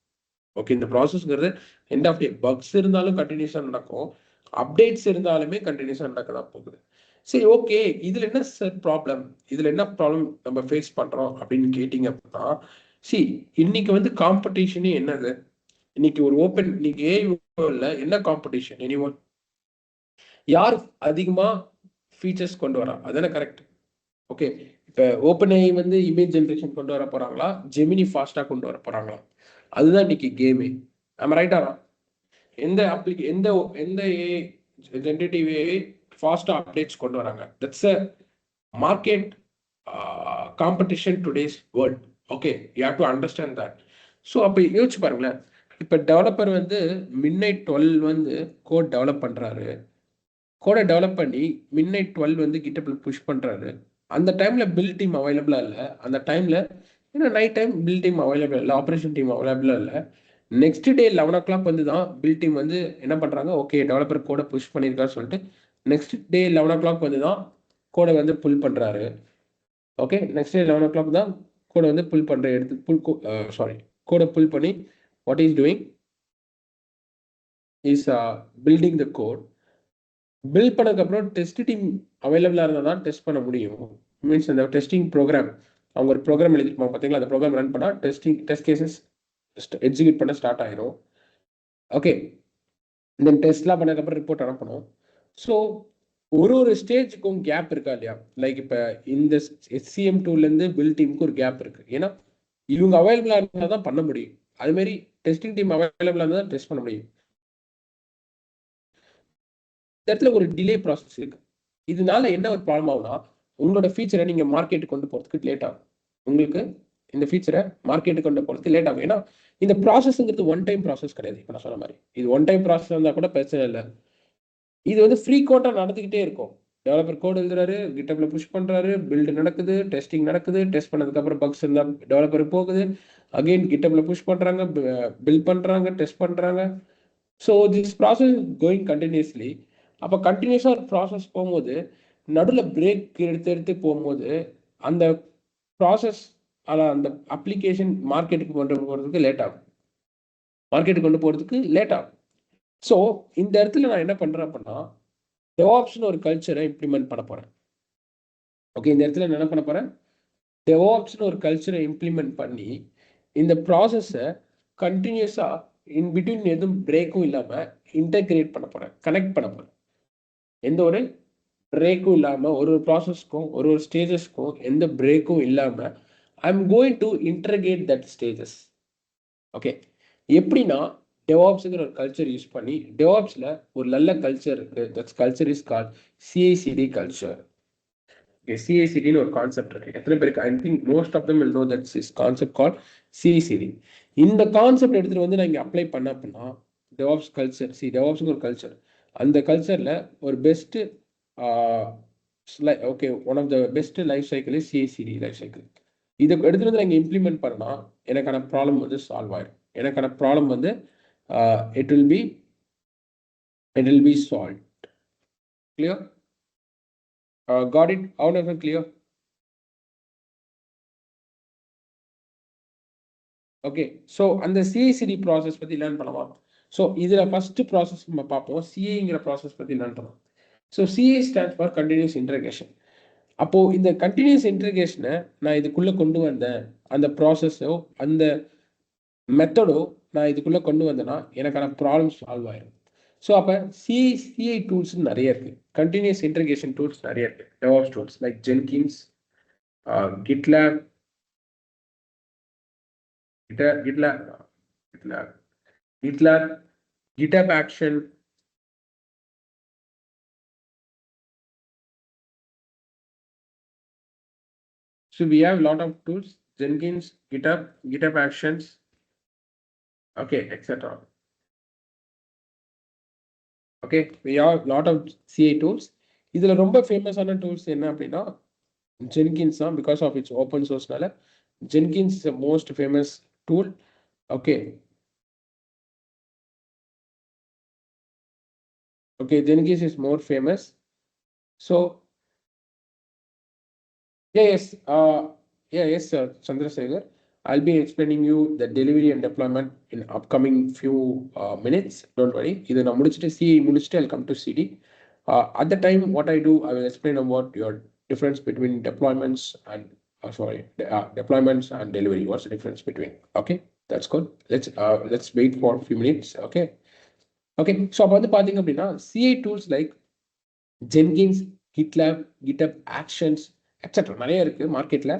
ஓகே, இந்த ப்ராசஸ்ங்கிறது எண்ட் ஆஃப் டே பக்ஸ் இருந்தாலும் கண்டினியூஸாக நடக்கும், அப்டேட்ஸ் இருந்தாலுமே கண்டினியூஸாக நடக்கதான் போகுது. சரி, ஓகே, இதில் என்ன சார் ப்ராப்ளம், இதில் என்ன ப்ராப்ளம் நம்ம ஃபேஸ் பண்ணுறோம் அப்படின்னு கேட்டிங்க அப்படின்னா, இன்னைக்கு வந்து காம்படிஷனே என்னது, இன்னைக்கு ஒரு ஓப்பன், இன்னைக்கு ஏஐல என்ன காம்படிஷன், எனிஒன் யார் அதிகமாக ஃபீச்சர்ஸ் கொண்டு வரா, அதானே கரெக்ட்? ஓகே, இப்போ ஓப்பன் ஏஐ வந்து இமேஜ் ஜென்ரேஷன் கொண்டு வர போகிறாங்களா, ஜெமினி ஃபாஸ்ட்டாக கொண்டு வர போகிறாங்களா, அதுதான் இன்னைக்கு கேமே. நம்ம ரைட்டா? எந்த எந்த எந்த ஏஐ ஜென்ரேட்டிவ் ஏஐ ஃபாஸ்ட்டாக அப்டேட்ஸ் கொண்டு வராங்க, that's a market competition today's world. Okay, you have to understand that. So அப்போ யோசிச்சு பாருங்களேன், இப்போ டெவலப்பர் வந்து மிட்நைட் 12 வந்து கோட் டெவலப் பண்ணுறாரு, கோடை டெவலப் பண்ணி மிட்நைட் 12 வந்து கிட்டப்ல புஷ் பண்ணுறாரு. அந்த டைமில் பில் டீம் அவைலபிளாக இல்லை, அந்த டைமில் ஏன்னா night time bill team available இல்லை, ஆப்ரேஷன் டீம் அவைலபிளாக இல்லை. நெக்ஸ்ட் டே 11 o'clock வந்து தான் பில் டீம் வந்து என்ன பண்ணுறாங்க, ஓகே டெவலப்பர் கோடை புஷ் பண்ணியிருக்காரு சொல்லிட்டு நெக்ஸ்ட் டே 11 o'clock வந்து தான் கோடை வந்து புல் பண்ணுறாரு. ஓகே, நெக்ஸ்ட் டே 11 o'clock தான் கோடை வந்து புல் பண்ணுற எடுத்து கோடை புல் பண்ணி what is doing is building the code. Build பண்ணதுக்கப்புறம் டெஸ்ட் டீம் அவைலபிளாக இருந்தால் தான் டெஸ்ட் பண்ண முடியும். மீன்ஸ் அந்த டெஸ்டிங் ப்ரோக்ராம் அவங்க ஒரு ப்ரோக்ராம் எழுதிருப்பாங்க பார்த்தீங்களா, அந்த ப்ரோக்ராம் ரன் பண்ணால் டெஸ்ட் கேசஸ் எக்ஸிக்யூட் பண்ண ஸ்டார்ட் ஆயிரும். ஓகே, தென் டெஸ்ட்லாம் பண்ணதுக்கப்புறம் ரிப்போர்ட் அனுப்பணும். ஸோ ஒரு ஸ்டேஜுக்கும் கேப் இருக்கா இல்லையா? லைக் இப்போ இந்த HCM டூல்லேருந்து பில் டீமுக்கு ஒரு கேப் இருக்கு. ஏன்னா இவங்க அவைலபிளாக இருந்தால் தான் பண்ண முடியும். அதுமாரி டெஸ்டிங் டீம் அவைலபிளாக இருந்தால் தான் டெஸ்ட் பண்ண முடியும். இந்த இடத்துல ஒரு டிலே ப்ராசஸ் இருக்கு. இதனால என்ன ஒரு ப்ராப்ளம் ஆகும்னா, உங்களோட ஃபீச்சரை நீங்க மார்க்கெட்டுக்கு கொண்டு போறதுக்கு லேட் ஆகும். உங்களுக்கு இந்த ஃபீச்சரை மார்க்கெட்டுக்கு கொண்டு போறதுக்கு லேட் ஆகும். ஏன்னா இந்த ப்ராசஸ்ங்கிறது ஒன் டைம் ப்ராசஸ் கிடையாது. இப்போ நான் சொன்ன மாதிரி இது ஒன் டைம் ப்ராசஸ் இருந்தால் கூட பிரச்சனை இல்லை. இது வந்து ஃப்ரீக்வெண்டா நடந்துகிட்டே இருக்கும். டெவலப்பர் கோட் எழுதுறாரு, கிட்டப்ல புஷ் பண்றாரு, பில்டு நடக்குது, டெஸ்டிங் நடக்குது, டெஸ்ட் பண்ணதுக்கு அப்புறம் பக்ஸ் இருந்தா டெவலப்பர் போகுது, அகைன் கிட்டப்ல புஷ் பண்றாங்க, பில்ட் பண்றாங்க, டெஸ்ட் பண்றாங்க. So this process going continuously. அப்போ கண்டினியூஸாக ஒரு ப்ராசஸ் போகும்போது நடுவில் பிரேக் எடுத்து எடுத்து போகும்போது அந்த ப்ராசஸ் அந்த அப்ளிகேஷன் மார்க்கெட்டுக்கு கொண்டு போகிறதுக்கு லேட் ஆகும். மார்க்கெட்டுக்கு கொண்டு போகிறதுக்கு லேட் ஆகும். ஸோ இந்த இடத்துல நான் என்ன பண்ணுறேன் அப்படின்னா, டெவாப்ஸ்னு ஒரு கல்ச்சரை இம்ப்ளிமெண்ட் பண்ண போகிறேன். ஓகே, இந்த இடத்துல நான் என்ன பண்ண போகிறேன், டெவாப்ஸ்னு ஒரு கல்ச்சரை இம்ப்ளிமெண்ட் பண்ணி இந்த ப்ராசஸை கண்டினியூஸாக இன் பிட்வீன் எதுவும் பிரேக்கும் இல்லாமல் இன்டகிரேட் பண்ண போகிறேன், கனெக்ட் பண்ண போகிறேன். எந்த ஒரு பிரேக்கும் இல்லாமல் ஒரு ப்ராசஸ்க்கும் ஒரு ஸ்டேஜஸ்க்கும் எந்த பிரேக்கும் இல்லாமல் I am going to integrate that stages. Okay, எப்படின்னா டெவாப்ஸுங்கிற ஒரு கல்ச்சர் யூஸ் பண்ணி டெவாப்ஸில் ஒரு நல்ல கல்ச்சர் இருக்கு. That culture is called CI/CD culture. CI/CDன்னு ஒரு கான்செப்ட் இருக்கு. எத்தனை பேருக்கு I think most of them will know that is concept call CI/CD. இந்த கான்செப்ட் எடுத்துட்டு வந்து நான் இங்கே அப்ளை பண்ண அப்படின்னா டெவாப்ஸ் கல்ச்சர், டெவாப்ஸுங்கிற ஒரு கல்ச்சர், அந்த கல்ச்சரில் ஒரு best okay one of the best life cycle is CI/CD life cycle. இதை எடுத்துட்டு வந்து இங்கே இம்ப்ளிமெண்ட் பண்ணால் எனக்கான ப்ராப்ளம் வந்து சால்வ் ஆயிடும். எனக்கான ப்ராப்ளம் வந்து it will be solved. Clear? Got it? How does it clear? Okay, so அந்த CI/CD ப்ராசஸ் பற்றி லேர்ன் பண்ணலாம். ஸோ இதில் ஃபர்ஸ்ட் ப்ராசஸ் நம்ம பார்ப்போம், CIங்கிற ப்ராசஸ் பற்றி லேர்ன் பண்ணலாம். So CI stands for continuous integration. அப்போது இந்த கண்டினியூஸ் இன்டர்கேஷனை நான் இதுக்குள்ளே கொண்டு வந்தேன், அந்த ப்ராசஸோ அந்த மெத்தடோ நான் இதுக்குள்ளே கொண்டு வந்தேன்னா எனக்கான ப்ராப்ளம் சால்வ் ஆயிடும். ஸோ அப்போ CI டூல்ஸ் நிறைய இருக்கு, கண்டினியூஸ் இன்டர்கேஷன் டூல்ஸ் நிறைய இருக்கு. DevOps tools like Jenkins, GitLab, GitHub Action. So we have a lot of tools: Jenkins, GitHub Actions, okay, etc. Okay, we have a lot of CI tools. இதுல ரொம்ப ஃபேமஸான tools என்ன அப்படின்னா Jenkins தான், because of its open source-னால Jenkins is the most famous tool. Okay, Jenkins is more famous. So yes, sir, Chandrasekhar, I'll be explaining you the delivery and deployment in upcoming few minutes. Don't worry. Either na mudichite CI mudichite I'll come to CD. At the time, what I do, I will explain about your difference between deployments and deployments and delivery. What's the difference between? Okay, that's good. Let's wait for a few minutes. Okay. So about the pathing appadina CI tools like Jenkins, GitLab, GitHub Actions, etcetera நிறைய இருக்குது மார்க்கெட்டில்.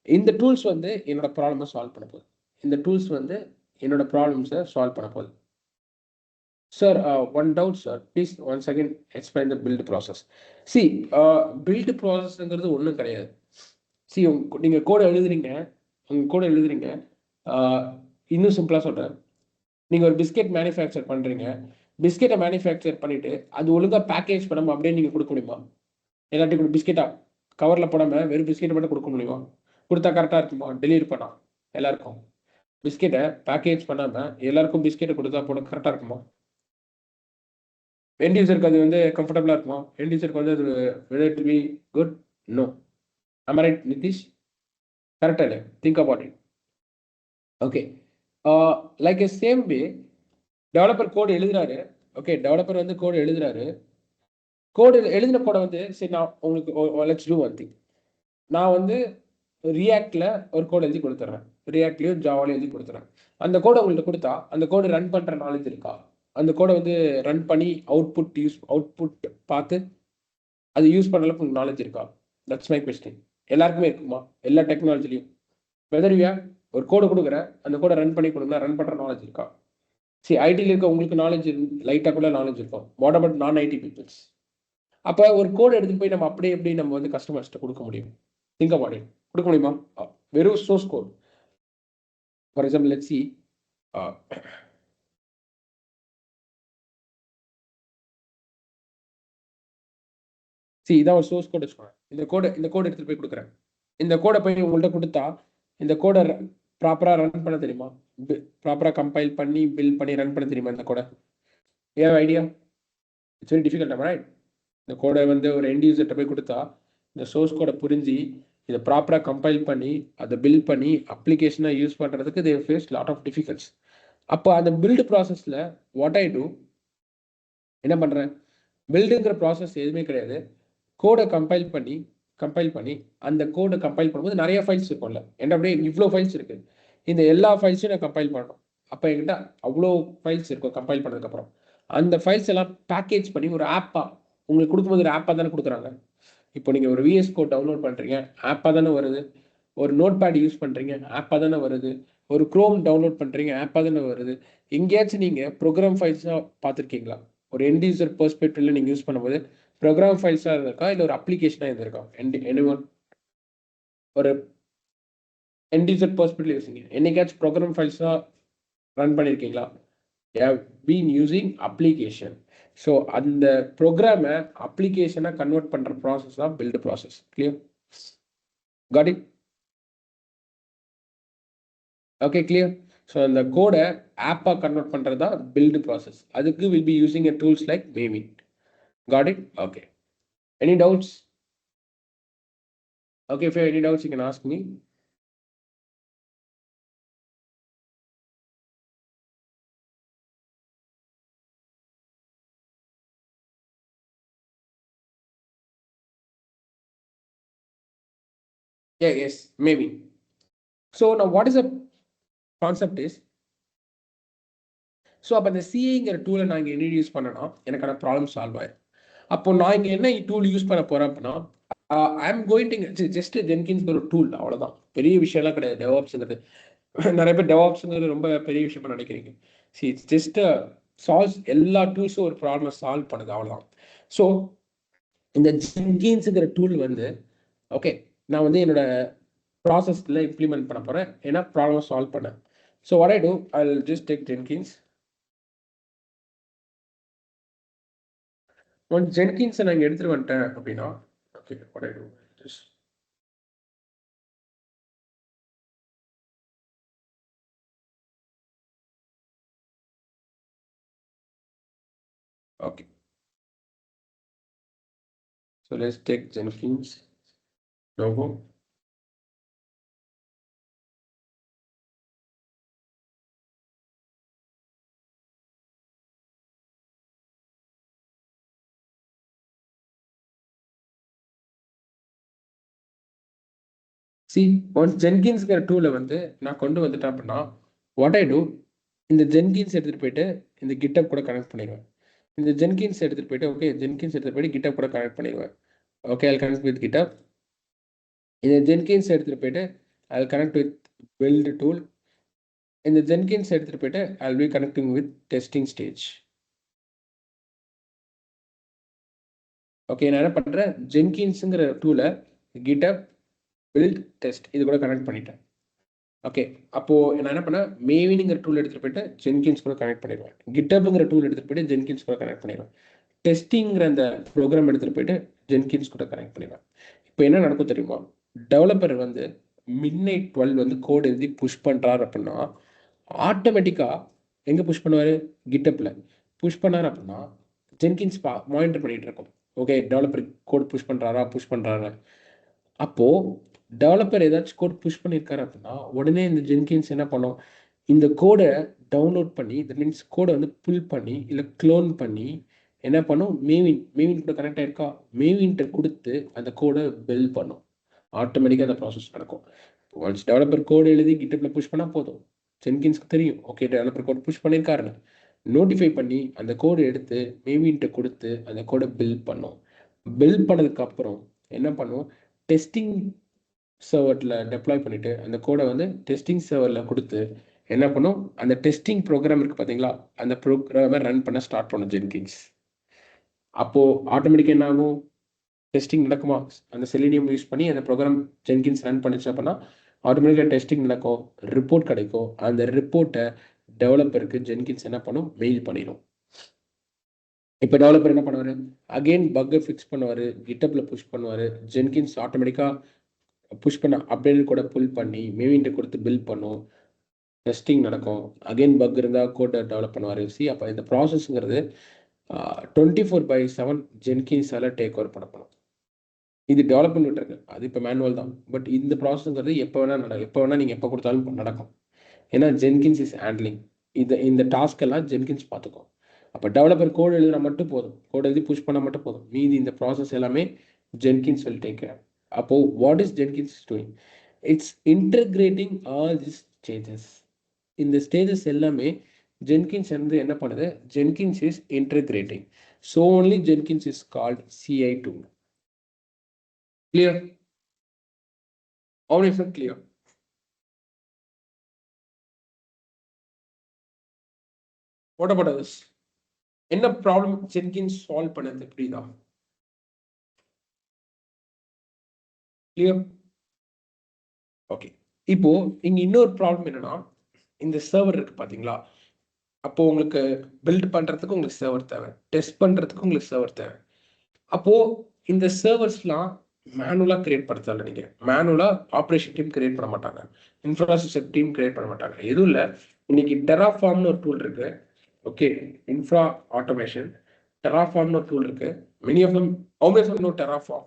இந்த tools வந்து என்னோட ப்ராப்ளமை solve பண்ண போகுது. இந்த tools வந்து என்னோட ப்ராப்ளம்ஸை சால்வ் பண்ண போகுது. Sir, one doubt sir, please one second explain the build process. Build ப்ராசஸ்ங்கிறது ஒன்றும் கிடையாது. நீங்கள் கோடை எழுதுறீங்க, இன்னும் சிம்பிளாக சொல்கிறேன். நீங்கள் ஒரு பிஸ்கெட் மேனுஃபேக்சர் பண்ணுறீங்க, பிஸ்கெட்டை மேனுஃபேக்சர் பண்ணிவிட்டு அது ஒழுங்காக பேக்கேஜ் பண்ணாமல் அப்படியே நீங்கள் கொடுக்க முடியுமா? எல்லாத்தையும் பிஸ்கெட்டாக கவரில் போடாமல் வெறும் பிஸ்கெட்டை மட்டும் கொடுக்க முடியுமா? கொடுத்தா கரெக்டாக இருக்குமா? டெலிவரி பண்ணா எல்லாருக்கும் பிஸ்கெட்டை பேக்கேஜ் பண்ணாமல் எல்லாருக்கும் பிஸ்கெட்டை கொடுத்தா போட கரெக்டாக இருக்குமா? எண்ட் யூசருக்கு அது வந்து கம்ஃபர்டபுளாக இருக்குமா? எண்ட் யூசருக்கு வந்து அது whether it will be good? No. Am I right, Nitish? கரெக்டாக இல்லை? Think about it. Okay, like a same way developer code எழுதுறாரு. ஓகே, டெவலப்பர் வந்து கோடு எழுதுறாரு. கோடு எழுதின கோடை வந்து சரி நான் உங்களுக்கு லெட்ஸ் டூ ஒன் திங். நான் வந்து ரியாக்ட்ல ஒரு கோட் எழுதி கொடுத்துட்றேன், ரியாக்ட்லயும் ஜாவாலையும் எழுதி கொடுத்துறேன். அந்த கோடை உங்கள்கிட்ட கொடுத்தா அந்த கோடு ரன் பண்ற நாலேஜ் இருக்கா? அந்த கோடை வந்து ரன் பண்ணி அவுட்புட் பார்த்து அது யூஸ் பண்ற அளவுக்கு உங்களுக்கு நாலேஜ் இருக்கா? That's my question. எல்லாருக்குமே இருக்குமா? எல்லா டெக்னாலஜிலையும் வெதர் யூ ஒரு கோடை கொடுக்குறேன், அந்த கோடை ரன் பண்ணி கொடுங்க, ரன் பண்ற நாலேஜ் இருக்கா? சரி, ஐடியில் இருக்க உங்களுக்கு நாலேஜ் லைட்டாக கூட நாலேஜ் இருக்கும். வாட் அபவுட் நான் ஐடி பீப்புள்ஸ்? அப்போ ஒரு கோடு எடுத்துட்டு போய் நம்ம அப்படியே எப்படி நம்ம வந்து கஸ்டமர்ஸ்ட்டு கொடுக்க முடியும்? Think about it. கொடுக்க முடியுமா? வெறும் source code. For example let's see, இதான் ஒரு சோர்ஸ் கோட் வச்சுக்கோங்க. இந்த கோடை எடுத்துட்டு போய் கொடுக்குறேன். இந்த கோடை போய் உங்கள்கிட்ட கொடுத்தா இந்த கோடை ப்ராப்பராக ரன் பண்ண தெரியுமா? ப்ராப்பராக கம்பைல் பண்ணி பில் பண்ணி ரன் பண்ண தெரியுமா இந்த கோடை? ஏன் idea? It's very difficult, right? இந்த கோடை வந்து ஒரு எண்ட் யூசர்கிட்ட போய் கொடுத்தா இந்த சோர்ஸ் கோடை புரிஞ்சு இதை ப்ராப்பராக கம்பைல் பண்ணி அதை பில்ட் பண்ணி அப்ளிகேஷனை யூஸ் பண்ணுறதுக்கு they face lot of difficults. அப்போ அந்த பில்டு ப்ராசஸில் வாட் ஐ டூ, என்ன பண்ணுறேன்? பில்டுங்கிற ப்ராசஸ் எதுவுமே கிடையாது. கோடை கம்பைல் பண்ணி அந்த கோடை கம்பைல் பண்ணும்போது நிறைய ஃபைல்ஸ் இருக்கும்ல, என்ன அப்படியே இவ்வளோ ஃபைல்ஸ் இருக்குது, இந்த எல்லா ஃபைல்ஸையும் நான் கம்பைல் பண்ணணும். அப்போ என்கிட்ட அவ்வளோ ஃபைல்ஸ் இருக்கும். கம்பைல் பண்ணதுக்கப்புறம் அந்த ஃபைல்ஸ் எல்லாம் பேக்கேஜ் பண்ணி ஒரு ஆப்பாக உங்களுக்கு கொடுக்கும்போது ஒரு ஆப்பாக தானே கொடுக்குறாங்க. இப்போ நீங்கள் ஒரு விஎஸ் கோட் டவுன்லோட் பண்ணுறீங்க, ஆப்பாக தானே வருது. ஒரு நோட் பேட் யூஸ் பண்ணுறீங்க, ஆப்பாக தானே வருது. ஒரு க்ரோம் டவுன்லோட் பண்ணுறீங்க, ஆப்பாக தானே வருது. எங்கேயாச்சும் நீங்கள் ப்ரோக்ராம் ஃபைல்ஸாக பார்த்துருக்கீங்களா? ஒரு எண்ட் யூசர் பெர்ஸ்பெக்டிவ்ல நீங்கள் யூஸ் பண்ணும்போது ப்ரோக்ராம் ஃபைல்ஸாக இருக்கா இல்லை ஒரு அப்ளிகேஷனாக இருந்திருக்கா? எனிவன் ஒரு எண்ட் யூசர் பெர்ஸ்பெக்டிவ் யூஸிங்க என்னைக்காச்சும் ப்ரோக்ராம் ஃபைல்ஸாக ரன் பண்ணியிருக்கீங்களா? have been using application. So அந்த ப்ரோக்ராமை அப்ளிகேஷனாக கன்வெர்ட் பண்ணுற ப்ராசஸ் தான் build process. Clear? Got it? Okay, clear? So அந்த கோடை ஆப்பாக கன்வெர்ட் பண்ணுறது தான் பில்டு ப்ராசஸ். அதுக்கு will be using a tools like Maven. Got it? Okay. Any doubts? Okay, if you have any doubts, you can ask me. Yeah, yes, maybe. So now what is the concept is, so அப்போ அந்த சிஏங்கிற டூலை நான் இங்கே introduce பண்ணனா எனக்கான problem solve ஆயிடும். அப்போ நான் இங்கே என்ன டூல் யூஸ் பண்ண போகிறேன் அப்படின்னா, ஐ am going to just Jenkins ஒரு டூல், அவ்வளோதான். பெரிய விஷயம்லாம் கிடையாது டெவாப்ஸுங்கிறது. நிறைய பேர் டெவாப்ஸுங்கிறது ரொம்ப பெரிய விஷயமா நினைக்கிறீங்க. இட்ஸ் ஜஸ்ட் சால்வ்ஸ் எல்லா டூல்ஸும் ஒரு ப்ராப்ளம் சால்வ் பண்ணுது, அவ்வளோதான். ஸோ இந்த ஜென்கின்ஸுங்கிற டூல் வந்து ஓகே, நான் வந்து என்னோட ப்ராசஸில் இம்ப்ளிமெண்ட் பண்ண போகிறேன், ஏன்னா ப்ராப்ளம் சால்வ் பண்ணேன். So what I do, I will just take Jenkins. One ஜென்கின்ஸை நான் இங்கே எடுத்துகிட்டு வந்துட்டேன் அப்படின்னா, okay, what I do just okay. So let's take Jenkins logo. See, once ஜென்கின்ஸ்ங்கிற டூலை வந்து நான் கொண்டு வந்துட்டேன் அப்படின்னா, வாட் ஐ டூ, இந்த ஜென்கின்ஸ் எடுத்துகிட்டு போயிட்டு இந்த கிட்டப் கூட கனெக்ட் பண்ணிடுவேன். இந்த ஜென்கின்ஸ் எடுத்துகிட்டு போயிட்டு ஓகே, ஜென்கின்ஸ் எடுத்துகிட்டு போயிட்டு கிட்டப் கூட கனெக்ட் பண்ணிடுவேன். Okay, I'll connect with GitHub. இந்த ஜென்கின்ஸ் எடுத்துகிட்டு போயிட்டு I'll connect with build tool. இந்த ஜென்கின்ஸ் எடுத்துகிட்டு போயிட்டு I'll be connecting with testing stage. Okay, நான் என்ன பண்ணுறேன், ஜென்கின்ஸுங்கிற டூலை GitHub பில்ட் டெஸ்ட் இது கூட கனெக்ட் பண்ணிட்டேன். ஓகே, அப்போது நான் என்ன பண்ணேன், மேவினுங்கிற டூல் எடுத்துகிட்டு போயிட்டு ஜென்கின்ஸ் கூட கனெக்ட் பண்ணிடுவேன். கிட்டப்ங்கிற டூல் எடுத்துகிட்டு போயிட்டு ஜென்கின்ஸ் கூட கனெக்ட் பண்ணிடுவேன். டெஸ்டிங்கிற அந்த ப்ரோக்ராம் எடுத்துகிட்டு போயிட்டு ஜென்கின்ஸ் கூட கனெக்ட் பண்ணிடுவேன். இப்போ என்ன நடக்கும் தெரியுமா, டெவலப்பர் வந்து midnight 12 வந்து கோட் எழுதி புஷ் பண்ணுறாரு அப்படின்னா ஆட்டோமேட்டிக்காக எங்கே புஷ் பண்ணுவார், கிட்டப்பில் புஷ் பண்ணார் அப்படின்னா ஜென்கின்ஸ் மானிட்டர் பண்ணிகிட்டு இருக்கோம். ஓகே, டெவலப்பர் கோட் புஷ் பண்ணுறாரா. அப்போது டெவலப்பர் ஏதாச்சும் கோட் புஷ் பண்ணியிருக்காரு அப்படின்னா உடனே இந்த ஜென்கின்ஸ் என்ன பண்ணும், இந்த கோடை டவுன்லோட் பண்ணி, தட் மீன்ஸ் கோடை வந்து புல் பண்ணி இல்லை க்ளோன் பண்ணி என்ன பண்ணும், மேவின் கூட கனெக்ட் ஆயிருக்கா, மேவின்கிட்ட கொடுத்து அந்த கோடை பில்ட் பண்ணும். ஆட்டோமேட்டிக்காக அந்த ப்ராசஸ் நடக்கும். ஒன்ஸ் டெவலப்பர் கோடு எழுதி கிட்டப்ல புஷ் பண்ணால் போதும். ஜென்கின்ஸ்க்கு தெரியும், ஓகே டெவலப்பர் கோட் புஷ் பண்ணியிருக்காருன்னு நோட்டிஃபை பண்ணி அந்த கோடு எடுத்து மேவின்ட்டு கொடுத்து அந்த கோடை பில்ட் பண்ணும். பில்ட் பண்ணதுக்கப்புறம் என்ன பண்ணும், டெஸ்டிங் சர்வரில் டெப்ளாய் பண்ணிவிட்டு அந்த கோடை வந்து டெஸ்டிங் சர்வரில் கொடுத்து என்ன பண்ணும், அந்த டெஸ்டிங் ப்ரோக்ராம் இருக்குது பார்த்தீங்களா, அந்த ப்ரோக்ராமை ரன் பண்ண ஸ்டார்ட் பண்ணும் ஜென்கின்ஸ். அப்போது ஆட்டோமேட்டிக்காக என்ன ஆகும், டெஸ்டிங் நடக்குமா, அந்த செலினியம் யூஸ் பண்ணி அந்த ப்ரோக்ராம் ஜென்கின்ஸ் ரன் பண்ணிச்சு அப்படின்னா ஆட்டோமேட்டிக்காக டெஸ்டிங் நடக்கும், ரிப்போர்ட் கிடைக்கும். அந்த ரிப்போர்ட்டை டெவலப்பருக்கு ஜென்கின்ஸ் என்ன பண்ணும், மெயில் பண்ணிடும். இப்போ டெவலப்பர் என்ன பண்ணுவார், அகெயின் பக்கை ஃபிக்ஸ் பண்ணுவார், கிட்டப்ல புஷ் பண்ணுவார். ஜென்கின்ஸ் ஆட்டோமேட்டிக்காக புஷ் பண்ண அப்டேட் கூட புல் பண்ணி மேவின்ட்டு கொடுத்து பில்ட் பண்ணும், டெஸ்டிங் நடக்கும். அகெயின் பக் இருந்தால் கோட்டை டெவலப் பண்ணுவார். அப்போ இந்த ப்ராசஸ்ங்கிறது 24/7 ஜென்கின்ஸால் டேக் ஓவர் பண்ணப்படும். இது டெவலப்மெண்ட் இருக்கு, அது இப்போ மேனுவல் தான். பட் இந்த ப்ராசஸ்ங்கிறது எப்போ வேணால் எப்போ வேணால் நீங்கள் எப்போ கொடுத்தாலும் நடக்கும். ஏன்னா ஜென்கின்ஸ் இஸ் ஹேண்ட்லிங் இந்த டாஸ்க் எல்லாம் ஜென்கின்ஸ் பார்த்துக்கும். அப்போ டெவலப்பர் கோடு எழுதுனா மட்டும் போதும், கோடு எழுதி புஷ் பண்ண மட்டும் போதும், மீதி இந்த ப்ராசஸ் எல்லாமே ஜென்கின்ஸ் வில் டேக் கேர். அப்போ what is Jenkins doing, it's integrating all this stages. இந்த ஸ்டேஜஸ் எல்லாமே ஜென்கின்ஸ் வந்து என்ன பண்ணுது, Jenkins is integrating. So only Jenkins is called CI tool. Clear? How is it clear? What about this? என்ன problem Jenkins solve பண்ணது, புரியுதா? Clear? Okay. இப்போ இங்க இன்னொரு ப்ராப்ளம் என்னன்னா, இந்த சர்வர் இருக்கு பாத்தீங்களா, அப்போ உங்களுக்கு பில்ட் பண்றதுக்கு உங்களுக்கு சர்வர் தேவை, டெஸ்ட் பண்றதுக்கு உங்களுக்கு சர்வர் தேவை. அப்போ இந்த சர்வர்ஸ்லாம் மேனுவலா கிரியேட் பண்ணுறதால, நீங்க மேனுவலா ஆப்ரேஷன் டீம் கிரியேட் பண்ண மாட்டாங்க, இன்ஃப்ராஸ்ட்ரக்சர் டீம் கிரியேட் பண்ண மாட்டாங்க, எதுவும் இல்லை. இன்னைக்கு டெராஃபார்ம்னு ஒரு டூல் இருக்கு. ஓகே, இன்ஃப்ரா ஆட்டோமேஷன் டெராஃபார்ம்னு ஒரு டூல் இருக்கு. Many of them, how many of them know Terraform?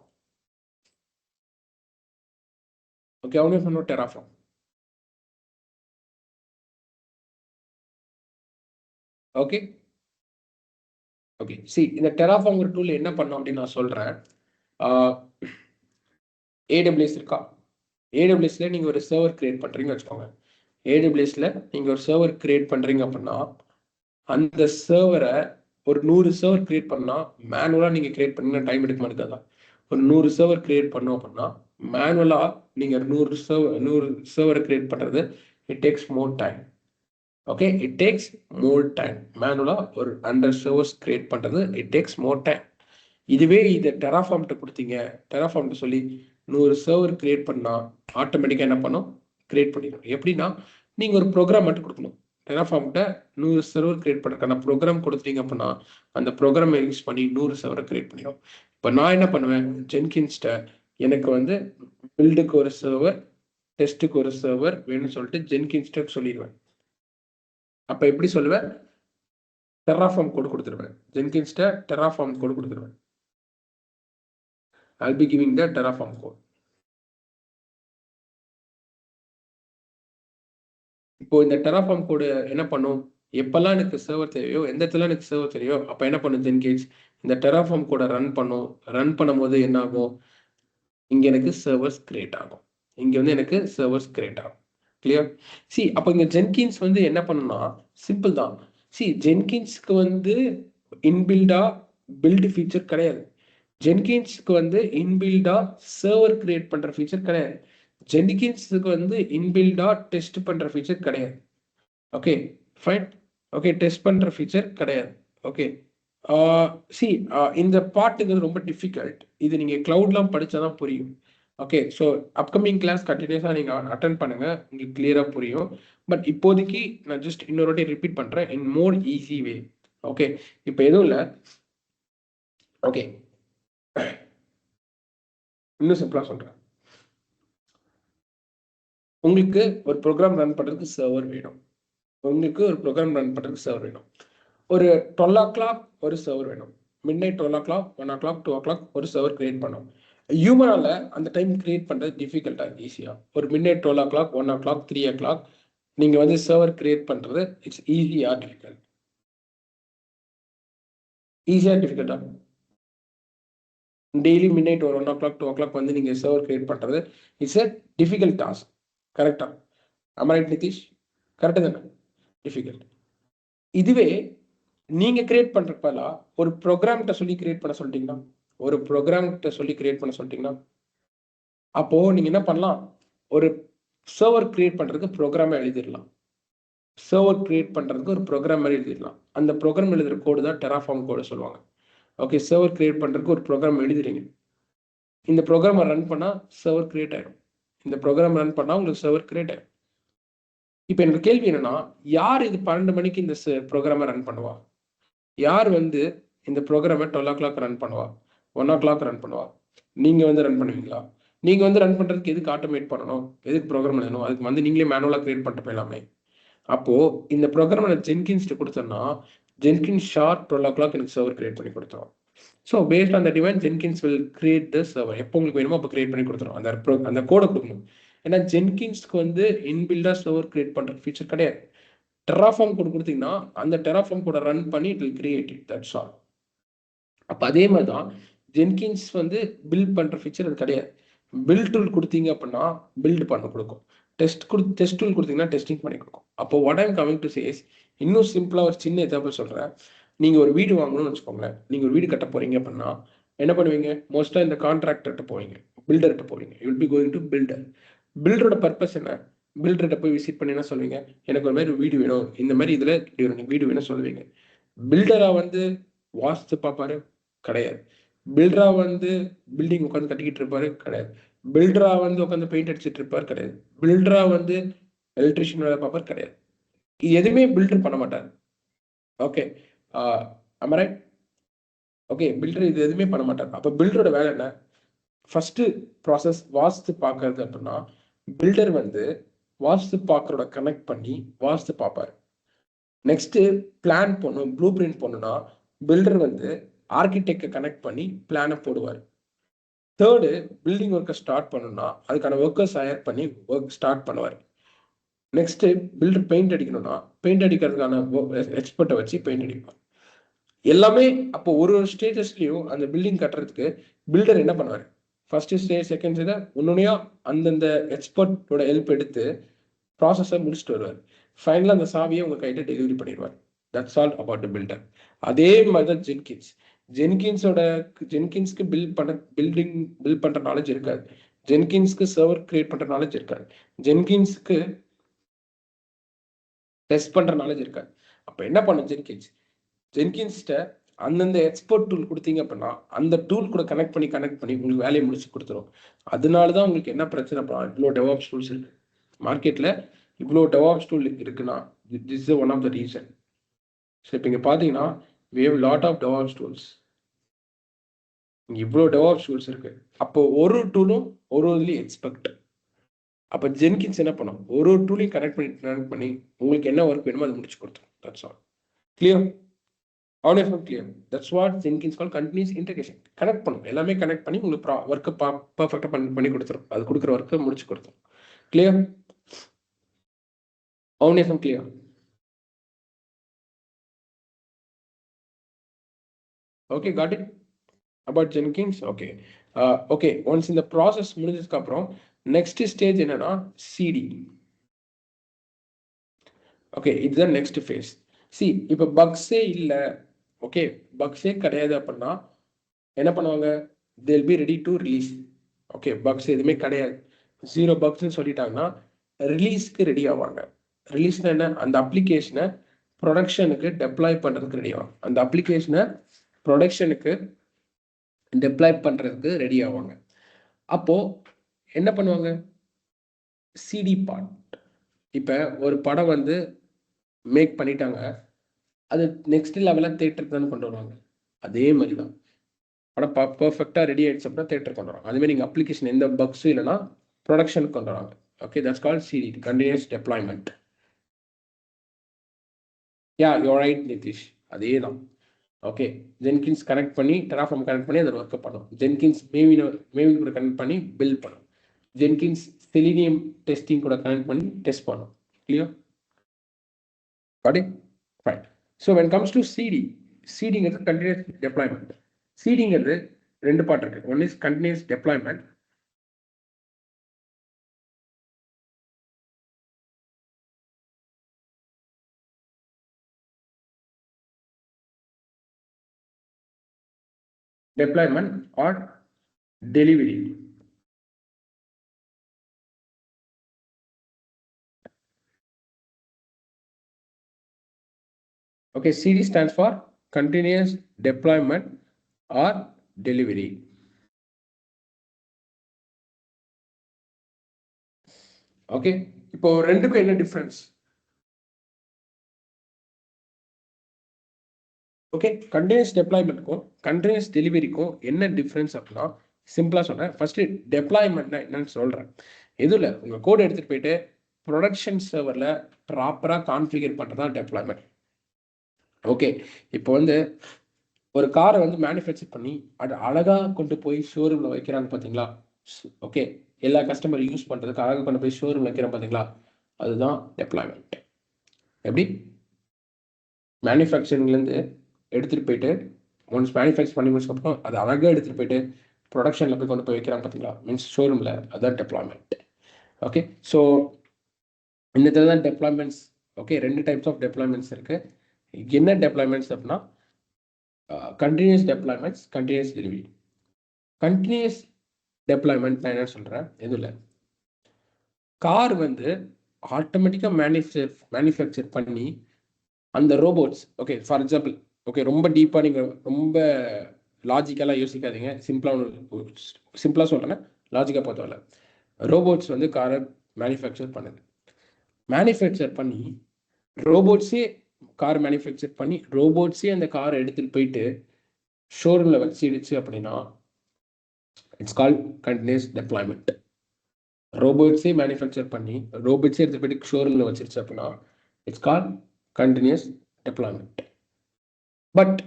Okay, how many of them know Terraform? Okay okay, C இந்த Terraform ஒரு டூல் என்ன பண்ணும் அப்படின்னு நான் சொல்றேன். AWS இருக்கா, AWSல நீங்க ஒரு சர்வர் கிரியேட் பண்றீங்கன்னு வச்சுக்கோங்க. AWSல நீங்க ஒரு சர்வர் கிரியேட் பண்றீங்க அப்படின்னா அந்த சர்வரை ஒரு 100 சர்வர் கிரியேட் பண்ணா மேனுவலா நீங்க கிரியேட் பண்ணீங்கன்னா டைம் எடுக்க மாட்டேங்குதா? ஒரு 100 சர்வர் கிரியேட் பண்ணோம் அப்படின்னா மேனுவலா நீங்க 100 சர்வரை கிரியேட் பண்றது it takes more time. Okay, it takes more time. மேனுவலா ஒரு 100 சர்வர்ஸ் கிரியேட் பண்றது இட் டேக்ஸ் மோர் டைம். இதுவே இதை டெராஃபார்ம்கிட்ட கொடுத்தீங்க, டெராஃபார்ம்கிட்ட சொல்லி 100 சர்வர் கிரியேட் பண்ணா ஆட்டோமேட்டிக்கா என்ன பண்ணும், கிரியேட் பண்ணிடும். எப்படின்னா நீங்க ஒரு ப்ரோக்ராம் மட்டும் கொடுக்கணும். டெராஃபார்ம்கிட்ட 100 சர்வர் கிரியேட் பண்ணுறதுக்கான ப்ரோக்ராம் கொடுத்தீங்க அப்படின்னா அந்த ப்ரோக்ராமை யூஸ் பண்ணி 100 சர்வரை கிரியேட் பண்ணிடும். இப்போ நான் என்ன பண்ணுவேன், ஜென்கின்ஸ்ட எனக்கு வந்து பில்டுக்கு ஒரு சர்வர், டெஸ்ட்டுக்கு ஒரு சர்வர் வேணும்னு சொல்லிட்டு ஜென்கின்ஸ்ட சொல்லிடுவேன். அப்போ எப்படி சொல்லுவேன், டெராஃபார்ம் கோடு கொடுத்துருவேன், ஜென்கின்ஸ்ட டெராஃபார்ம் கோடு கொடுத்துருவேன். I'll be giving the Terraform code. இப்போ இந்த Terraform கோடு என்ன பண்ணும், எப்பெல்லாம் எனக்கு சர்வர் தேவையோ, எந்த இடத்துல எனக்கு சர்வர் தெரியும் அப்போ என்ன பண்ணும் ஜென்கின்ஸ், இந்த Terraform கோடை ரன் பண்ணும். ரன் பண்ணும்போது என்ன ஆகும், இங்க எனக்கு சர்வர்ஸ் கிரியேட் ஆகும், இங்க வந்து எனக்கு சர்வர்ஸ் கிரியேட் ஆகும். கிளியர்? சி அப்போ இங்க ஜென்கின்ஸ் வந்து என்ன பண்ணுனா சிம்பிள் தான். சி ஜென்கின்ஸ்க்கு வந்து இன்பில்டா பில்ட் ஃபீச்சர் கிடையாது. ஜென்கின்ஸ்க்கு வந்து இன்பில்டா சர்வர் கிரியேட் பண்ற ஃபீச்சர் கிடையாது. ஜென்கின்ஸ்க்கு வந்து இன்பில்டா டெஸ்ட் பண்ற ஃபீச்சர் கிடையாது. Okay fine. ஓகே, டெஸ்ட் பண்ற ஃபீச்சர் கிடையாது. ஓகே, சி இந்த பாட்டுங்கிறது ரொம்ப டிஃபிகல்ட். இது நீங்க கிளவுட்லாம் படிச்சாதான் புரியும். ஓகே, ஸோ அப்கமிங் கிளாஸ் கண்டினியூஸாக நீங்கள் அட்டன் பண்ணுங்க, உங்களுக்கு கிளியராக புரியும். பட் இப்போதைக்கு நான் ஜஸ்ட் இன்னொரு வாட்டி ரிப்பீட் பண்ணுறேன் இன் மோர் ஈஸி வே. ஓகே, இப்போ எதுவும் இல்லை. ஓகே, இன்னும் சிம்பிளா சொல்றேன். உங்களுக்கு ஒரு ப்ரோக்ராம் ரன் பண்றதுக்கு சர்வர் வேணும், உங்களுக்கு ஒரு ப்ரோக்ராம் ரன் பண்றதுக்கு சர்வர் வேணும். ஒரு 12 o'clock ஒரு சர்வர் வேணும், மிட்நைட் 12 o'clock 1 o'clock 2 o'clock ஒரு சர்வர் கிரியேட் பண்ணோம். ஹியூமனால அந்த டைம் கிரியேட் பண்றது டிஃபிகல்ட்டா ஈஸியா. ஒரு மிட்நைட் 12 o'clock 1 o'clock 3 o'clock நீங்க வந்து சர்வர் கிரியேட் பண்றது இட்ஸ் ஈஸியா டிஃபிகல்ட்? ஈஸியா டிஃபிகல்ட்டா? டெய்லி மிட் ஒரு 1 o'clock 2 o'clock வந்து நீங்கள் சர்வர் கிரியேட் பண்ணுறது இட்ஸ் அ டிஃபிகல்ட் டாஸ்க். கரெக்டா? ஆமா ரைட் நிதிஷ்? கரெக்டு தானே? டிஃபிகல்ட். இதுவே நீங்கள் கிரியேட் பண்ணுறதுக்கு பதிலாக ஒரு ப்ரோக்ராம்கிட்ட சொல்லி கிரியேட் பண்ண சொல்லிட்டீங்கன்னா, ஒரு ப்ரோக்ராம்கிட்ட சொல்லி கிரியேட் பண்ண சொல்லிட்டீங்கன்னா, அப்போது நீங்கள் என்ன பண்ணலாம், ஒரு சர்வர் கிரியேட் பண்ணுறதுக்கு ப்ரோக்ராமை எழுதிடலாம். சர்வர் கிரியேட் பண்ணுறதுக்கு ஒரு ப்ரோக்ராம் மாதிரி எழுதிடலாம். அந்த ப்ரோக்ராம் எழுதுகிற கோடு தான் டெராஃபார்ம் கோடு சொல்லுவாங்க. ஓகே, சர்வர் கிரியேட் பண்ணுறதுக்கு ஒரு ப்ரோக்ராம் எழுதுறீங்க. இந்த ப்ரோக்ராமை ரன் பண்ணால் சர்வர் கிரியேட் ஆகிடும். இந்த ப்ரோக்ராம் ரன் பண்ணால் உங்களுக்கு சர்வர் கிரியேட் ஆகிடும். இப்போ எனக்கு கேள்வி என்னன்னா, யார் இது 12 மணிக்கு இந்த ப்ரோக்ராமை ரன் பண்ணுவா? யார் வந்து இந்த ப்ரோக்ராமை 12 o'clock ரன் பண்ணுவா? 1 o'clock ரன் பண்ணுவா? நீங்கள் வந்து ரன் பண்ணுவீங்களா? நீங்கள் வந்து ரன் பண்ணுறதுக்கு எதுக்கு ஆட்டோமேட் பண்ணணும்? எதுக்கு ப்ரோக்ராம் எழுதணும்? அதுக்கு வந்து நீங்களே மேனுவலாக கிரியேட் பண்ணிட்டு போயிடலாமே. அப்போது இந்த ப்ரோக்ராமை நான் ஜென்கின்ஸ்ட்டு கொடுத்தேன்னா, ஜென்கின்ஸ் ஷார்ப் 12 o'clock எனக்கு சர்வர் கிரியேட் பண்ணி கொடுத்துரும். ஸோ பேஸ்ட் ஆன் தட் இவன் Jenkins will create the server. எப்போ உங்களுக்கு வேணுமோ அப்போ கிரியேட் பண்ணி கொடுத்துரும். அந்த கோடை கொடுக்கணும். ஏன்னா ஜென்கின்ஸ்க்கு வந்து இன்பில்டாக சர்வர் கிரியேட் பண்ணுற ஃபீச்சர் கிடையாது. டெராஃபார்ம் கோட் கொடுத்தீங்கன்னா அந்த டெராஃபார்ம் கோடை ரன் பண்ணி it will create it. That's all. அப்போ அதே மாதிரி தான் ஜென்கின்ஸ் வந்து பில்ட் பண்ணுற ஃபீச்சர் அது கிடையாது. பில்ட் டூல் கொடுத்தீங்க அப்படின்னா பில்ட் பண்ண கொடுக்கும். டெஸ்ட் டூல் கொடுத்தீங்கன்னா டெஸ்டிங் பண்ணி கொடுக்கும். அப்போ what I'm coming to says, இன்னும் சிம்பிளாக ஒரு சின்ன எக்ஸாம்பிள் சொல்கிறேன். நீங்கள் ஒரு வீடு வாங்கணும்னு வச்சுக்கோங்களேன். நீங்கள் ஒரு வீடு கட்ட போகிறீங்க அப்படின்னா என்ன பண்ணுவீங்க? மோஸ்ட்டாக இந்த கான்ட்ராக்டர்கிட்ட போவீங்க, பில்டர்கிட்ட போவீங்க. You will be going to builder. பில்டரோட பர்பஸ் என்ன? பில்டர்கிட்ட போய் விசிட் பண்ணி என்ன சொல்லுவீங்க? எனக்கு ஒரு மாதிரி வீடு வேணும், இந்த மாதிரி இதில் வீடு வேணும் சொல்லுவீங்க. பில்டரா வந்து வாஸ்து பார்ப்பாரு? கிடையாது. பில்டரா வந்து பில்டிங் உட்காந்து கட்டிக்கிட்டு இருப்பாரு? கிடையாது. பில்டரா வந்து உட்காந்து பெயிண்ட் அடிச்சுட்டு இருப்பாரு? கிடையாது. பில்டரா வந்து எலக்ட்ரிஷியன் வேலை பார்ப்பாரு? கிடையாது. இது எதுவுமே பில்டர் பண்ண மாட்டார். Okay, right? ஓகே, பில்டர் இது எதுவுமே பண்ண மாட்டார். அப்போ பில்டரோட வேலை என்ன? ஃபர்ஸ்ட் ப்ராசஸ் வாஸ்து பார்க்கறது அப்படின்னா, பில்டர் வந்து வாஸ்து பார்க்கறோட கனெக்ட் பண்ணி வாஸ்து பார்ப்பாரு. நெக்ஸ்ட் பிளான் பண்ணும், ப்ளூ பிரிண்ட் பண்ணுனா பில்டர் வந்து ஆர்கிடெக்டை கனெக்ட் பண்ணி பிளானை போடுவார். தேர்டு, பில்டிங் ஒர்க்கை ஸ்டார்ட் பண்ணணும்னா அதுக்கான ஒர்க்கர்ஸ் ஹையர் பண்ணி ஒர்க் ஸ்டார்ட் பண்ணுவார். நெக்ஸ்ட் பில்டர் பெயிண்ட் அடிக்கணும்னா பெயிண்ட் அடிக்கிறதுக்கான எக்ஸ்பர்ட்டை வச்சு பெயிண்ட் அடிப்பார். எல்லாமே அப்போ ஒரு ஸ்டேஜஸ்லையும் அந்த பில்டிங் கட்டுறதுக்கு பில்டர் என்ன பண்ணுவார்? ஃபர்ஸ்ட் ஸ்டேஜ், செகண்ட் ஸ்டேஜ் ஒன்னொன்னையா அந்தந்த எக்ஸ்பர்ட்டோட ஹெல்ப் எடுத்து ப்ராசஸை முடிச்சுட்டு வருவார். ஃபைனலாக அந்த சாவியை உங்கள் கையில் டெலிவரி பண்ணிடுவார். That's all about the filter. அதே மாதிரி தான் ஜென்கின்ஸ்க்கு பில்ட் பண்ணுற நாலேஜ் இருக்காது. ஜென்கின்ஸ்க்கு சர்வர் கிரியேட் பண்ணுற நாலேஜ் இருக்காது. ஜென்கின்ஸ்க்கு டெஸ்ட் பண்ணுற நாலேஜ் இருக்காது. அப்போ என்ன பண்ணும் ஜென்கின்ஸ்ட அந்தந்த எக்ஸ்பர்ட் டூல் கொடுத்தீங்க அப்படின்னா அந்த டூல் கூட கனெக்ட் பண்ணி உங்களுக்கு வேலையை முடிச்சு கொடுத்துரும். அதனால தான் உங்களுக்கு என்ன பிரச்சனை பண்ணலாம், இவ்வளோ டெவாப்ஸ் டூல்ஸ் இருக்கு மார்க்கெட்டில். இவ்வளோ டெவாப்ஸ் டூல் இருக்குன்னா this is one of the reason. So இப்போ இங்கே பார்த்தீங்கன்னா we have lot of DevOps tools. இவ்வளோ DevOps tools இருக்கு. அப்போ ஒரு டூலும் ஒரு இதுலேயும் எக்ஸ்பெக்ட். அப்போ ஜென்கின்ஸ் என்ன பண்ணும்? ஒரு டூலையும் கனெக்ட் பண்ணி உங்களுக்கு என்ன ஒர்க் வேணுமோ அதை முடிச்சு கொடுத்துரும். That's all. Clear? Clear? That's what Jenkins call continuous integration. Connect பண்ணும், எல்லாமே கனெக்ட் பண்ணி உங்களுக்கு ஒர்க்கை பர்ஃபெக்டாக பண்ணி கொடுத்துரும். அது கொடுக்குற ஒர்க்கை முடிச்சு கொடுத்துரும். Clear? Clear? Okay, got it? About Jenkins? Okay. Okay, once in the process முடிஞ்சதுக்கு அப்புறம் நெக்ஸ்ட் ஸ்டேஜ் என்னன்னா சிடி. ஓகே, இதுதான் நெக்ஸ்ட் ஃபேஸ். இப்போ பக்ஸே இல்லை, ஓகே பக்ஸே கிடையாது அப்படின்னா என்ன பண்ணுவாங்க? they'll be ready to release. ஓகே, பக்ஸ் எதுவுமே கிடையாது, 0 பக்ஸ்ன்னு சொல்லிட்டாங்கன்னா ரிலீஸ்க்கு ரெடி ஆவாங்க. ரிலீஸ்னா என்ன? அந்த அப்ளிகேஷனை ப்ரொடக்ஷனுக்கு டெப்ளாய் பண்ணுறதுக்கு ரெடி ஆகும். அந்த அப்ளிகேஷனை ப்ரொடக்ஷனுக்கு டெப்ளாய் பண்ணுறதுக்கு ரெடி ஆவாங்க. அப்போது என்ன பண்ணுவாங்க? CD part. இப்போ ஒரு படம் வந்து மேக் பண்ணிட்டாங்க, அது நெக்ஸ்ட் லெவலில் தேட்டருக்கு தான் கொண்டு வருவாங்க. அதே மாதிரி தான் படம் பர்ஃபெக்டாக ரெடி ஆகிடுச்சு அப்படின்னா தேட்டருக்கு கொண்டு வருவாங்க. அதுமாதிரி நீங்கள் அப்ளிகேஷன் எந்த பக்ஸும் இல்லைன்னா ப்ரொடக்ஷனுக்கு கொண்டு வராங்க. Okay, that's called CD, continuous deployment. You right Nitish, அதே தான். ஓகே, ஜென்கின்ஸ் கனெக்ட் பண்ணி டெராஃபார்ம் கனெக்ட் பண்ணி அதை ஒர்க் பண்ணும். ஜென்கின்ஸ் மேவின் கூட கனெக்ட் பண்ணி பில்ட் பண்ணும். ஜென்கின்ஸ் செலினியம் டெஸ்டிங் கூட கனெக்ட் பண்ணி டெஸ்ட் பண்ணும். Clear? got it? Fine. So when it comes to seeding is continuous deployment. Seeding is ரெண்டு பார்ட் இருக்கு. One is continuous deployment. Deployment or delivery. Okay, CD stands for continuous deployment or delivery. Okay, இப்போ ரெண்டுக்கும் என்ன difference? Okay, continuous டெப்ளாய்மெண்ட்க்கும் continuous டெலிவரிக்கும் என்ன difference அப்படின்னா சிம்பிளா சொல்றேன். First டெப்ளாய்மெண்ட்னா என்னன்னு சொல்றேன். இதுல உங்க கோட் எடுத்துட்டு போயிட்டு ப்ரொடக்ஷன் சர்வர்ல ப்ராப்பரா கான்ஃபிகர் பண்றதுதான் டெப்ளாய்மெண்ட். ஓகே, இப்போ வந்து ஒரு காரை வந்து மேனுஃபேக்சர் பண்ணி அது அழகா கொண்டு போய் ஷோரூம்ல வைக்கிறாங்க பாத்தீங்களா? ஓகே, எல்லா கஸ்டமர் யூஸ் பண்றதுக்கு அழகா கொண்டு போய் ஷோரூம் வைக்கிறோம் பாத்தீங்களா? அதுதான் டெப்ளாய்மெண்ட். எப்படி மேனுஃபேக்சரிங்லேருந்து எடுத்துகிட்டு போயிட்டு ஒன்ஸ் மேனுஃபேக்சர் பண்ணி முடிச்சதுக்கப்புறம் அது அழகாக எடுத்துகிட்டு போயிட்டு ப்ரொடக்ஷனில் போய் கொண்டு போய் வைக்கிறாங்க பார்த்தீங்களா? மீன்ஸ் ஷோரூமில், அதுதான் டெப்ளாய்மெண்ட். ஓகே, ஸோ இந்த இதில் தான் டெப்ளாய்மெண்ட்ஸ். ஓகே, ரெண்டு டைப்ஸ் ஆஃப் டெப்ளாய்மெண்ட்ஸ் இருக்குது. என்ன டெப்ளாய்மெண்ட்ஸ் அப்படின்னா continuous deployments, continuous delivery. Continuous deployment நான் என்ன சொல்கிறேன், எதுவும் கார் வந்து ஆட்டோமேட்டிக்காக மேனுஃபேக்சர் பண்ணி அந்த robots, okay for example, okay ரொம்ப டீப்பாக நீங்கள் ரொம்ப லாஜிக்கலாக யோசிக்காதீங்க, சிம்பிளாக சொல்கிறேன்னா லாஜிக்காக பார்த்தோம்ல, ரோபோட்ஸ் வந்து காரை மேனுஃபேக்சர் பண்ணுது. மேனுஃபேக்சர் பண்ணி ரோபோட்ஸே கார் மேனுஃபேக்சர் பண்ணி ரோபோட்ஸே அந்த காரை எடுத்துகிட்டு போயிட்டு ஷோரூமில் வச்சிடுச்சு அப்படின்னா இட்ஸ் கால் கண்டினியூஸ் டெப்ளாய்மெண்ட். ரோபோட்ஸே மேனுஃபேக்சர் பண்ணி ரோபோட்ஸே எடுத்துகிட்டு போயிட்டு ஷோரூமில் வச்சிருச்சு அப்படின்னா it's call continuous deployment. But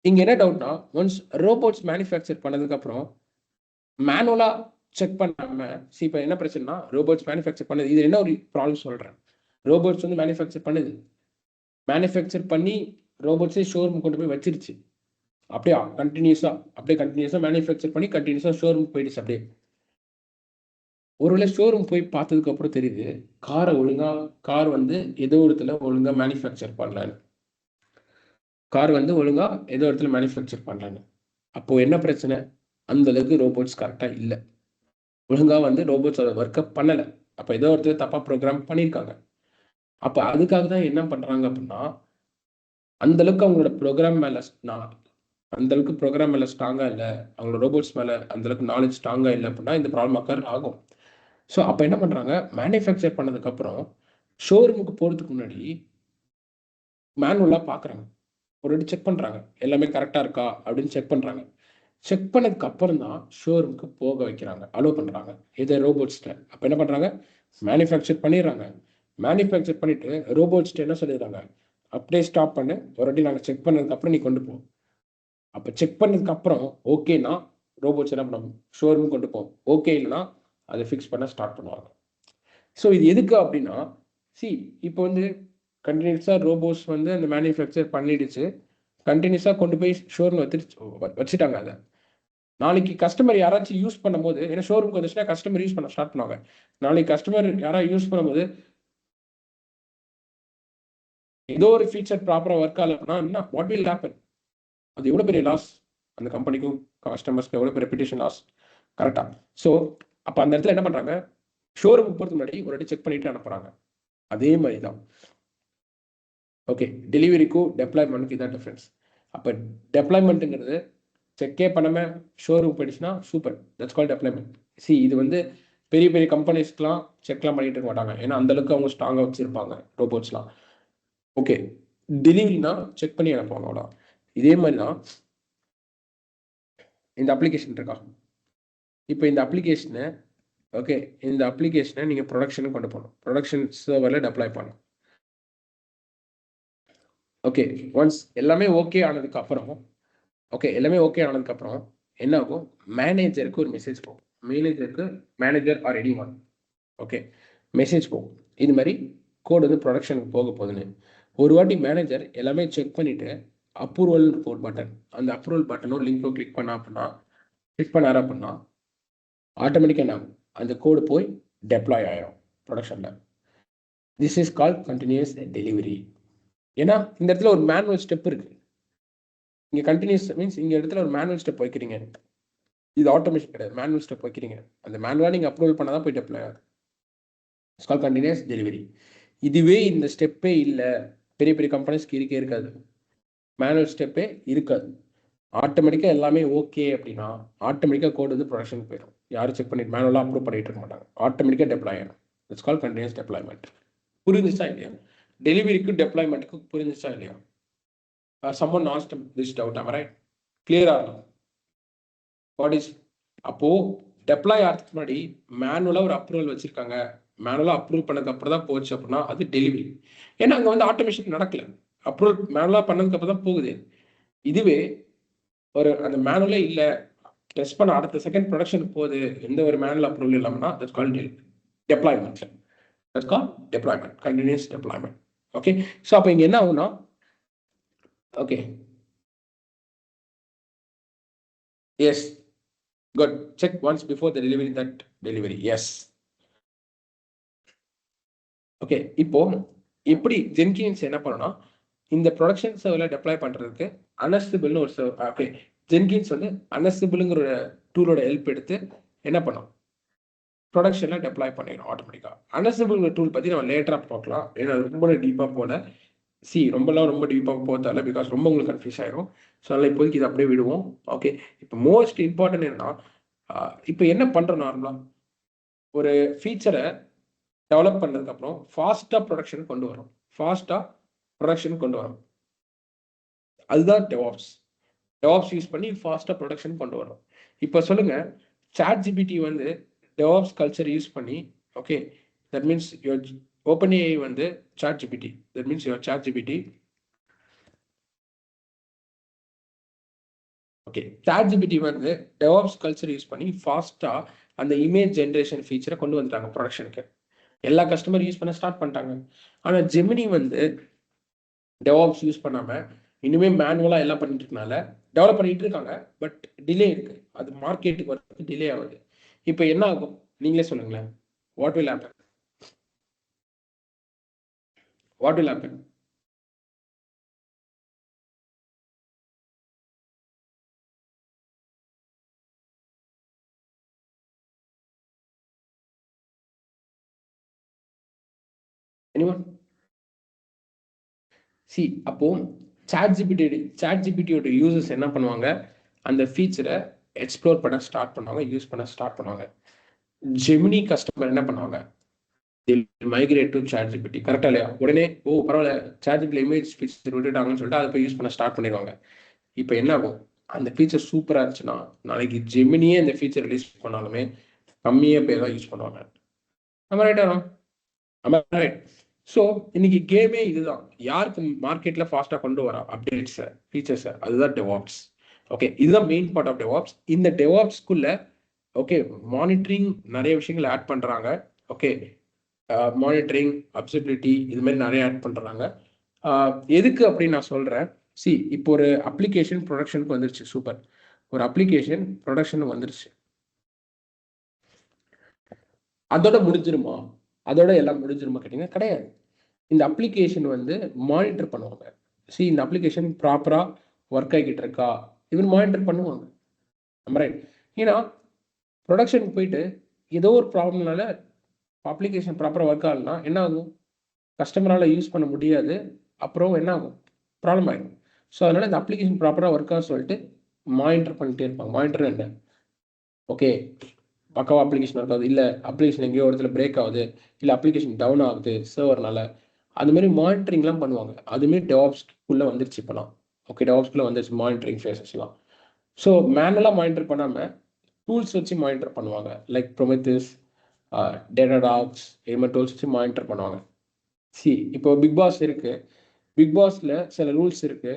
இங்க என்ன டவுட்னா, ஒன்ஸ் ரோபோட்ஸ் மேனுஃபேக்சர் பண்ணதுக்கு மேனுவலா செக் பண்ணாம, இப்போ என்ன பிரச்சனைனா ரோபோட்ஸ் மேனுஃபேக்சர் பண்ணது, இது என்ன ஒரு ப்ராப்ளம் சொல்றேன். ரோபோட்ஸ் வந்து மேனுஃபேக்சர் பண்ணுது, மேனுஃபேக்சர் பண்ணி ரோபோட்ஸே ஷோரூம் கொண்டு போய் வச்சிருச்சு. அப்படியே கண்டினியூஸா மேனுஃபேக்சர் பண்ணி கண்டினியூஸா ஷோரூம் போயிடுச்சு. அப்படியே ஒருவேளை ஷோரூம் போய் பார்த்ததுக்கு அப்புறம் தெரியுது கார் வந்து ஏதோ இடத்துல ஒழுங்கா மேனுஃபேக்சர் பண்ணலன்னு. கார் வந்து ஒழுங்கா ஏதோ இடத்துல மேனுஃபேக்சர் பண்ணலன்னு. அப்போ என்ன பிரச்சனை, அந்த அளவுக்கு ரோபோட்ஸ் கரெக்டா இல்லை, ஒழுங்கா வந்து ரோபோட்ஸ் அதை ஒர்க் அப் பண்ணலை. அப்போ ஏதோ ஒருத்தர் தப்பா ப்ரோக்ராம் பண்ணியிருக்காங்க. அப்போ அதுக்காக தான் என்ன பண்றாங்க அப்படின்னா, அந்த அளவுக்கு அவங்களோட ப்ரோக்ராம் மேல அந்த அளவுக்கு ப்ரோக்ராம் மேல ஸ்ட்ராங்கா இல்லை, அவங்களோட ரோபோட்ஸ் மேல அந்த அளவுக்கு நாலேஜ் ஸ்ட்ராங்கா இல்லை அப்படின்னா இந்த ப்ராப்ளம் அக்கர் ஆகும். ஸோ அப்போ என்ன பண்றாங்க, மேனுஃபேக்சர் பண்ணதுக்கு அப்புறம் ஷோரூமுக்கு போறதுக்கு முன்னாடி மேனுவலா பாக்குறாங்க, ஒரு வாட்டி செக் பண்றாங்க எல்லாமே கரெக்டா இருக்கா அப்படின்னு செக் பண்றாங்க. செக் பண்ணதுக்கு அப்புறம் தான் ஷோரூமுக்கு போக வைக்கிறாங்க, அலோவ் பண்றாங்க இதை ரோபோட்ஸ்ட. அப்ப என்ன பண்றாங்க, மேனுஃபேக்சர் பண்ணிடுறாங்க. மேனுஃபேக்சர் பண்ணிட்டு ரோபோட்ஸ்ட என்ன சொல்லிடுறாங்க, அப்படியே ஸ்டாப் பண்ணு, ஒரு வாட்டி நாங்கள் செக் பண்ணதுக்கு அப்புறம் நீ கொண்டு போ. அப்ப செக் பண்ணதுக்கு அப்புறம் ஓகேனா ரோபோட்ஸ் என்ன பண்ணுவோம், ஷோரூம் கொண்டு போவோம். ஓகே இல்லைன்னா அதை ஃபிக்ஸ் பண்ண ஸ்டார்ட் பண்ணுவாங்க. ஸோ இது எதுக்கு அப்படின்னா, இப்போ வந்து கண்டினியூஸாக ரோபோட்ஸ் வந்து அந்த மேனுஃபேக்சர் பண்ணிடுச்சு, கண்டினியூஸாக கொண்டு போய் ஷோரூம் வச்சுட்டாங்க. அதை நாளைக்கு கஸ்டமர் யாராச்சும் யூஸ் பண்ணும்போது, ஏன்னா ஷோரூம்க்கு வந்துச்சுன்னா கஸ்டமர் யூஸ் பண்ண ஸ்டார்ட் பண்ணுவாங்க. நாளைக்கு கஸ்டமர் யாராவது யூஸ் பண்ணும்போது ஏதோ ஒரு ஃபீச்சர் ப்ராப்பராக ஒர்க் ஆகலைன்னா வாட் வில் ஹேப்பன், அது எவ்வளோ பெரிய லாஸ் அந்த கம்பெனிக்கும் கஸ்டமர்ஸ்க்கு, எவ்வளோ பெரிய ரெப்யூட்டேஷன் லாஸ். கரெக்டா? ஸோ அப்போ அந்த இடத்துல என்ன பண்ணுறாங்க, ஷோரூமுக்கு போகிறதுக்கு முன்னாடி ஒரு வாட்டி செக் பண்ணிட்டு அனுப்புகிறாங்க. அதே மாதிரி தான் ஓகே டெலிவரிக்கும் டெப்ளாய்மெண்ட்டுக்கு இதான் டிஃப்ரென்ஸ். அப்போ டெப்ளாய்மெண்ட்டுங்கிறது செக்கே பண்ணாமல் ஷோரூம் போயிடுச்சுன்னா சூப்பர், தட்ஸ் கால் டெப்ளாய்மெண்ட். இது வந்து பெரிய பெரிய கம்பெனிஸ்க்குலாம் செக்லாம் பண்ணிட்டு இருக்க மாட்டாங்க, ஏன்னா அந்த அளவுக்கு அவங்க ஸ்ட்ராங்காக வச்சிருப்பாங்க ரோபோட்ஸ்லாம். ஓகே, டெலிவரினா செக் பண்ணி அனுப்புவாங்க அவ்வளோ. இதே மாதிரி தான் இந்த அப்ளிகேஷன் இருக்கா, இப்போ இந்த அப்ளிகேஷனை நீங்கள் ப்ரொடக்ஷனுக்கு கொண்டு போகணும், ப்ரொடக்ஷன் சர்வரில் டெப்ளாய் பண்ணணும். ஓகே, ஒன்ஸ் எல்லாமே ஓகே ஆனதுக்கு அப்புறம் என்ன ஆகும், மேனேஜருக்கு ஒரு மெசேஜ் போகும். Manager or any one, okay message போகும், இது மாதிரி கோடு வந்து ப்ரொடக்ஷனுக்கு போக போகுதுன்னு. ஒரு வாட்டி மேனேஜர் எல்லாமே செக் பண்ணிட்டு அப்ரூவல் ஒரு பட்டன், அந்த அப்ரூவல் பட்டனோ லிங்கோ கிளிக் பண்ணா அப்படின்னா ஹிட் பண்ணாரு அப்படின்னா ஆட்டோமேட்டிக்காக என்ன ஆகும், அந்த கோடு போய் டெப்ளாய் ஆயிரும் ப்ரொடக்ஷனில். This is call continuous delivery. ஏன்னா இந்த இடத்துல ஒரு மேனுவல் ஸ்டெப் இருக்கு. இங்கே கண்டினியூஸ் மீன்ஸ் இங்கே இடத்துல ஒரு மேனுவல் ஸ்டெப் வைக்கிறீங்க. இது ஆட்டோமேஷன் கிடையாது, மேனுவல் ஸ்டெப் வைக்கிறீங்க. அந்த மேனுவலாக நீங்கள் அப்ரூவல் பண்ணால் தான் போய் டெப்ளாய் ஆகும். It's call continuous delivery. இதுவே இந்த ஸ்டெப்பே இல்லை, பெரிய பெரிய கம்பெனிஸ்க்கு இருக்கே இருக்காது, மேனுவல் ஸ்டெப்பே இருக்காது. ஆட்டோமேட்டிக்காக எல்லாமே ஓகே அப்படின்னா ஆட்டோமேட்டிக்காக கோடு வந்து ப்ரொடக்ஷனுக்கு போயிடும். யாரும் செக் பண்ணிட்டு மேனுவலாக அப்ரூவ் பண்ணிட்டு இருக்க மாட்டாங்க, ஆட்டோமேட்டிக்காக டெப்ளாய் ஆகிடும். It's call continuous deployment. புரிஞ்சிச்சா இல்லையா? டெலிவரிக்கு டெப்ளாய்மெண்ட்டுக்கு புரிஞ்சிச்சா இல்லையா? someone asked this doubt, am I right? Clear or not? What is அப்போ டெப்ளாய் ஆகிறதுக்கு முன்னாடி மேனுவலாக ஒரு அப்ரூவல் வச்சிருக்காங்க, மேனுவலாக அப்ரூவ் பண்ணதுக்கு அப்புறம் தான் போச்சு அப்படின்னா அது டெலிவரி. ஏன்னா அங்கே வந்து ஆட்டோமேஷன் நடக்கல, அப்ரூவல் மேனுவலாக பண்ணதுக்கு அப்புறம் தான் போகுது. இதுவே ஒரு அந்த மேனுவலே இல்லை, டெஸ்ட் பண்ண அடுத்த செகண்ட் ப்ரொடக்ஷனுக்கு போகுது, எந்த ஒரு மேனுவல் அப்ரூவல் இல்லாமல்னா that's called deployment. That's called deployment, continuous deployment. Okay, so அப்போ இங்கே என்ன ஆகும்னா, okay yes good, check once before the delivery that delivery. Yes okay. இப்போ எப்படி ஜென்கின்ஸ் என்ன பண்ணணும்னா, இந்த ப்ரொடக்ஷன் சர்வரில் டெப்ளாய் பண்ணுறதுக்கு அனஸ்டிபிள்னு ஒரு சர்வர். ஓகே, ஜென்கின்ஸ் வந்து அனஸ்டிபிள்ங்கிற ஒரு டூலோட ஹெல்ப் எடுத்து என்ன பண்ணும், ப்ரொடக்ஷனில் டெப்ளாய் பண்ணிடும் ஆட்டோமேட்டிக்காக. அனஸ்டிபிள்ங்கிற டூல் பற்றி நம்ம லேட்டராக பார்க்கலாம், ஏன்னா ரொம்ப டீப்பாக போல. ரொம்ப டீப்பாக போகிறதால பிகாஸ் ரொம்ப உங்களுக்கு கன்ஃபியூஸ் ஆயிடும். ஸோ அதனால் இப்போதைக்கு இதை அப்படியே விடுவோம். ஓகே, இப்போ மோஸ்ட் இம்பார்ட்டன்ட் என்னன்னா, இப்போ என்ன பண்ணுறோம், நார்மலாக ஒரு ஃபீச்சரை டெவலப் பண்ணதுக்கப்புறம் ஃபாஸ்ட்டாக ப்ரொடக்ஷன் கொண்டு வரும், அதுதான் டெவாப்ஸ். டெவாப்ஸ் யூஸ் பண்ணி ஃபாஸ்ட்டாக ப்ரொடக்ஷன் கொண்டு வரும். இப்போ சொல்லுங்க, சாட் ஜிபிடி வந்து டெவாப்ஸ் கல்ச்சர் யூஸ் பண்ணி, okay, that means your OpenAI வந்து Chat GPT, that means your Chat GPT, okay, Chat GPT வந்து டெவாப்ஸ் கல்ச்சர் யூஸ் பண்ணி ஃபாஸ்ட்டாக அந்த இமேஜ் ஜென்ரேஷன் ஃபீச்சரை கொண்டு வந்துட்டாங்க ப்ரொடக்ஷனுக்கு. எல்லா கஸ்டமர் யூஸ் பண்ண ஸ்டார்ட் பண்ணிட்டாங்க. ஆனால் ஜெமினி வந்து டெவாப்ஸ் யூஸ் பண்ணாமல் இனிமேல் மேனுவலாக எல்லாம் பண்ணிட்டு இருக்கனால டெவலப் பண்ணிட்டு இருக்காங்க, பட் டிலே இருக்கு, அது மார்க்கெட்டுக்கு வரதுக்கு டிலே ஆகுது. இப்போ என்ன ஆகும் நீங்களே சொல்லுங்களேன், what will happen? anyone see? அப்போ சாட் ஜிபிடியோட யூசர்ஸ் என்ன பண்ணுவாங்க, அந்த ஃபீச்சரை எக்ஸ்ப்ளோர் பண்ண ஸ்டார்ட் பண்ணுவாங்க, யூஸ் பண்ண ஸ்டார்ட் பண்ணுவாங்க. ஜெமினி கஸ்டமர் என்ன பண்ணுவாங்க, மைக்ரேட் டு சாட் ஜிபிடி. கரெக்டா இல்லையா? உடனே பரவாயில்ல, சாட் ஜிபிடி இமேஜ் ஃபீச்சர் விட்டுட்டாங்கன்னு சொல்லிட்டு அதை போய் யூஸ் பண்ண ஸ்டார்ட் பண்ணிடுவாங்க. இப்போ என்ன ஆகும், அந்த ஃபீச்சர் சூப்பராக இருந்துச்சுன்னா நாளைக்கு ஜெமினியே இந்த ஃபீச்சர் ரிலீஸ் பண்ணாலுமே கம்மியாக பேர் தான் யூஸ் பண்ணுவாங்க. நம்ம ரைட். ஸோ இன்னைக்கு கேமே இதுதான், யாருக்கு மார்க்கெட்டில் ஃபாஸ்ட்டாக கொண்டு வரா அப்டேட்ஸை, ஃபீச்சர்ஸை, அதுதான் டெவாப்ஸ். ஓகே, இதுதான் மெயின் பார்ட் ஆஃப் டெவாப்ஸ். இந்த டெவாப்ஸ்குள்ள ஓகே மானிட்டரிங் நிறைய விஷயங்கள் ஆட் பண்ணுறாங்க. ஓகே, மானிட்டரிங், அப்சர்பிலிட்டி, இது மாதிரி நிறைய ஆட் பண்ணுறாங்க. எதுக்கு அப்படின்னு நான் சொல்கிறேன். இப்போ ஒரு அப்ளிகேஷன் ப்ரொடக்ஷனுக்கு வந்துருச்சு, சூப்பர், ஒரு அப்ளிகேஷன் ப்ரொடக்ஷனுக்கு வந்துருச்சு, அதோட முடிஞ்சிருமா? அதோட எல்லாம் முடிஞ்சிருமா கேட்டிங்கன்னா கிடையாது. இந்த அப்ளிகேஷன் வந்து மானிட்டர் பண்ணுவாங்க. இந்த அப்ளிகேஷன் ப்ராப்பராக ஒர்க் ஆகிக்கிட்டு இருக்கா, இவன் மானிட்டர் பண்ணுவாங்க. நம்ம ரைட். ஏன்னா ப்ரொடக்ஷனுக்கு போயிட்டு ஏதோ ஒரு ப்ராப்ளம்னால அப்ளிகேஷன் ப்ராப்பராக ஒர்க் ஆகலைன்னா என்ன ஆகும், கஸ்டமரால் யூஸ் பண்ண முடியாது, அப்புறம் என்ன ஆகும், ப்ராப்ளம் ஆகிடும். ஸோ அதனால் இந்த அப்ளிகேஷன் ப்ராப்பராக ஒர்க் ஆக சொல்லிட்டு மானிட்டர் பண்ணிட்டே இருப்பாங்க. மானிட்டர் என்ன, ஓகே பக்காவாக அப்ளிகேஷன் ஒர்க் ஆகுது, இல்லை அப்ளிகேஷன் எங்கேயோ ஒரு இடத்துல பிரேக் ஆகுது, இல்லை அப்ளிகேஷன் டவுன் ஆகுது சர்வர்னால, அதுமாரி மானிட்டரிங்லாம் பண்ணுவாங்க. அதுமாரி டெவாப்ஸ்குள்ளே வந்துருச்சு இப்போலாம். ஓகே, டெவாப்ஸ்குள்ளே வந்துருச்சு மானிட்டரிங் ஃபேஸஸ்லாம். ஸோ மேனுவலாக மானிட்டர் பண்ணாமல் டூல்ஸ் வச்சு மானிட்டர் பண்ணுவாங்க, லைக் ப்ரொமெத்திஸ், டேட்டாடாக்ஸ், இது மாதிரி டூல்ஸ் வச்சு மானிட்டர் பண்ணுவாங்க. இப்போ பிக் பாஸ் இருக்கு, பிக் பாஸ்ல சில ரூல்ஸ் இருக்கு,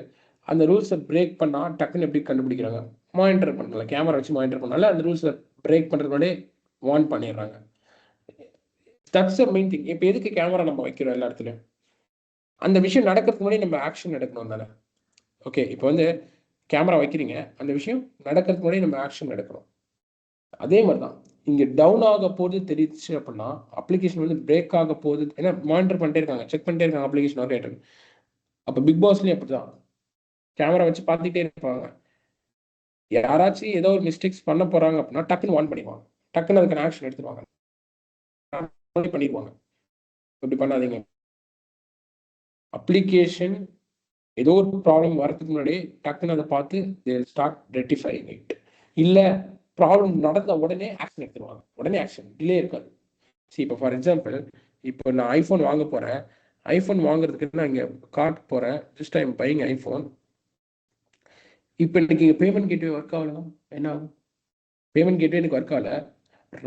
அந்த ரூல்ஸை பிரேக் பண்ணால் டக்குன்னு எப்படி கண்டுபிடிக்கிறாங்க, மானிட்டர் பண்ணல, கேமரா வச்சு மானிட்டர் பண்ணால அந்த ரூல்ஸை பிரேக் பண்ணுறது முன்னாடியே வார்ன் பண்ணிடுறாங்க. That's a main thing. இப்போ எதுக்கு கேமரா நம்ம வைக்கிறோம் எல்லா இடத்துலையும், அந்த விஷயம் நடக்கிறதுக்கு முன்னாடி நம்ம ஆக்ஷன் எடுக்கணும் தானே. ஓகே, இப்போ வந்து கேமரா வைக்கிறீங்க, அந்த விஷயம் நடக்கிறதுக்கு முன்னாடி நம்ம ஆக்ஷன் எடுக்கணும். அதே மாதிரி தான் இங்கே டவுன் ஆக போகுது தெரியுச்சு அப்படின்னா அப்ளிகேஷன் வந்து பிரேக் ஆக போகுது, ஏன்னா மானிட்டர் பண்ணிட்டே இருக்காங்க, செக் பண்ணிட்டே இருக்காங்க அப்ளிகேஷன் ஒர்க் ஆகிட்டு. அப்போ பிக் பாஸ்லேயும் அப்படி தான் கேமரா வச்சு பார்த்துக்கிட்டே இருப்பாங்க. யாராச்சும் ஏதோ ஒரு மிஸ்டேக்ஸ் பண்ண போகிறாங்க அப்படின்னா டக்குன்னு வார்ன் பண்ணிடுவாங்க, டக்குன்னு அதுக்கான ஆக்ஷன் எடுத்துருவாங்க, பண்ணிடுவாங்க. இப்படி பண்ணாதீங்க. அப்ளிகேஷன் ஏதோ ஒரு ப்ராப்ளம் வரதுக்கு முன்னாடி டக்குன்னு அதை பார்த்து ஸ்டார்ட் ரெக்டிஃபைங் இட். இல்லை ப்ராப்ளம் நடந்த உடனே ஆக்ஷன் எடுத்துருவாங்க, உடனே ஆக்ஷன், டிலே இருக்காது. சரி, இப்போ ஃபார் எக்ஸாம்பிள் இப்போ நான் ஐஃபோன் வாங்க போகிறேன். ஐஃபோன் வாங்குறதுக்கு நான் இங்கே கார்ட் போகிறேன், ஜஸ்ட் ஐம் பையிங் ஐஃபோன். இப்போ எனக்கு இங்கே பேமெண்ட் கேட்வே ஒர்க் ஆகலாம், என்ன ஆகும்? பேமெண்ட் கேட்வே எனக்கு ஒர்க் ஆகல,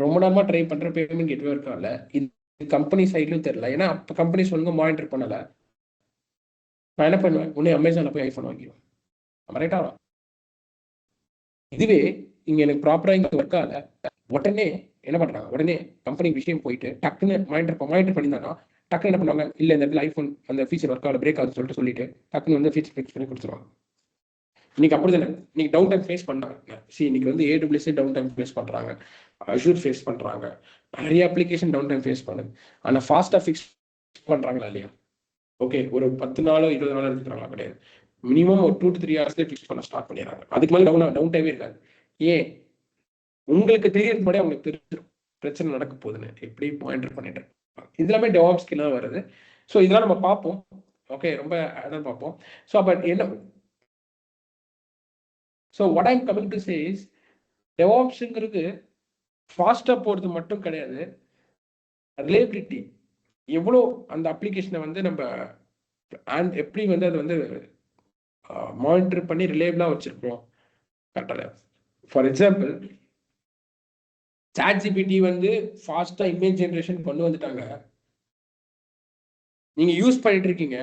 ரொம்ப நேரமாக ட்ரை பண்ணுறேன், பேமெண்ட் கேட்வே ஒர்க் ஆகல. இது கம்பெனி சைட்லையும் தெரியல, ஏன்னா அப்போ கம்பெனி சொல்லுங்க மானிட்டர் பண்ணலை. நான் என்ன பண்ணுவேன், உடனே அமேசானில் போய் ஐஃபோன் வாங்கிடுவேன். ரைட்டா? இதுவே இங்கே எனக்கு ப்ராப்பராக இங்கே ஒர்க் ஆகல, உடனே என்ன பண்ணுறாங்க, உடனே கம்பெனி விஷயம் போயிட்டு டக்குன்னு மானிட்டர் பண்ணியிருந்தாங்கன்னா டக்குன்னு என்ன பண்ணுவாங்க, இல்லை இந்த இடத்துல ஐஃபோன் அந்த ஃபீச்சர் ஒர்க் ஆகல, பிரேக் ஆகுதுன்னு சொல்லிட்டு டக்குன்னு வந்து ஃபீச்சர் ஃபிக்ஸ் பண்ணி கொடுத்துருவாங்க. இன்னைக்கு அப்படி தானே, இன்னைக்கு டவுன் டைம் ஃபேஸ் பண்ணாங்க. இன்னைக்கு வந்து AWS டவுன் டைம் ஃபேஸ் பண்ணுறாங்க, அஷூர் ஃபேஸ் பண்ணுறாங்க, நிறைய அப்ளிகேஷன் டவுன் டைம் ஃபேஸ் பண்ணுது. ஆனால் ஃபாஸ்ட்டாக ஃபிக்ஸ் பண்ணுறாங்களா இல்லையா? ஓகே, ஒரு 10 நாளோ 20 நாளோ எடுத்துக்கிறாங்களா? கிடையாது. மினிமம் ஒரு 2 to 3 hours ஃபிக்ஸ் பண்ண ஸ்டார்ட் பண்ணிடுறாங்க. அதுக்கு மேலே டவுன் டைமே இருக்காது. ஏன்? உங்களுக்கு தெரியறது முன்னாடி அவங்களுக்கு தெரிஞ்சிடும் பிரச்சனை நடக்க போகுதுன்னு, எப்படி பாயிண்டர் பண்ணிட்டு. இது எல்லாமே டெவாப்ஸ் கீழே வருது. ஸோ இதெல்லாம் நம்ம பார்ப்போம். ஓகே, ரொம்ப அதான் பார்ப்போம். ஸோ பட் என்ன, so what I'm coming to say is டெவாப்ஸுங்கிறது ஃபாஸ்ட்டாக போகிறது மட்டும் கிடையாது, ரிலேபிலிட்டி எவ்வளோ அந்த அப்ளிகேஷனை வந்து நம்ம அண்ட் எப்படி வந்து அதை வந்து மானிட்டர் பண்ணி ரிலேபிளாக வச்சிருக்கோம் கரெக்டாக. ஃபார் எக்ஸாம்பிள் ChatGPT வந்து ஃபாஸ்ட்டாக இமேஜ் ஜென்ரேஷன் கொண்டு வந்துட்டாங்க. நீங்கள் யூஸ் பண்ணிட்டு இருக்கீங்க,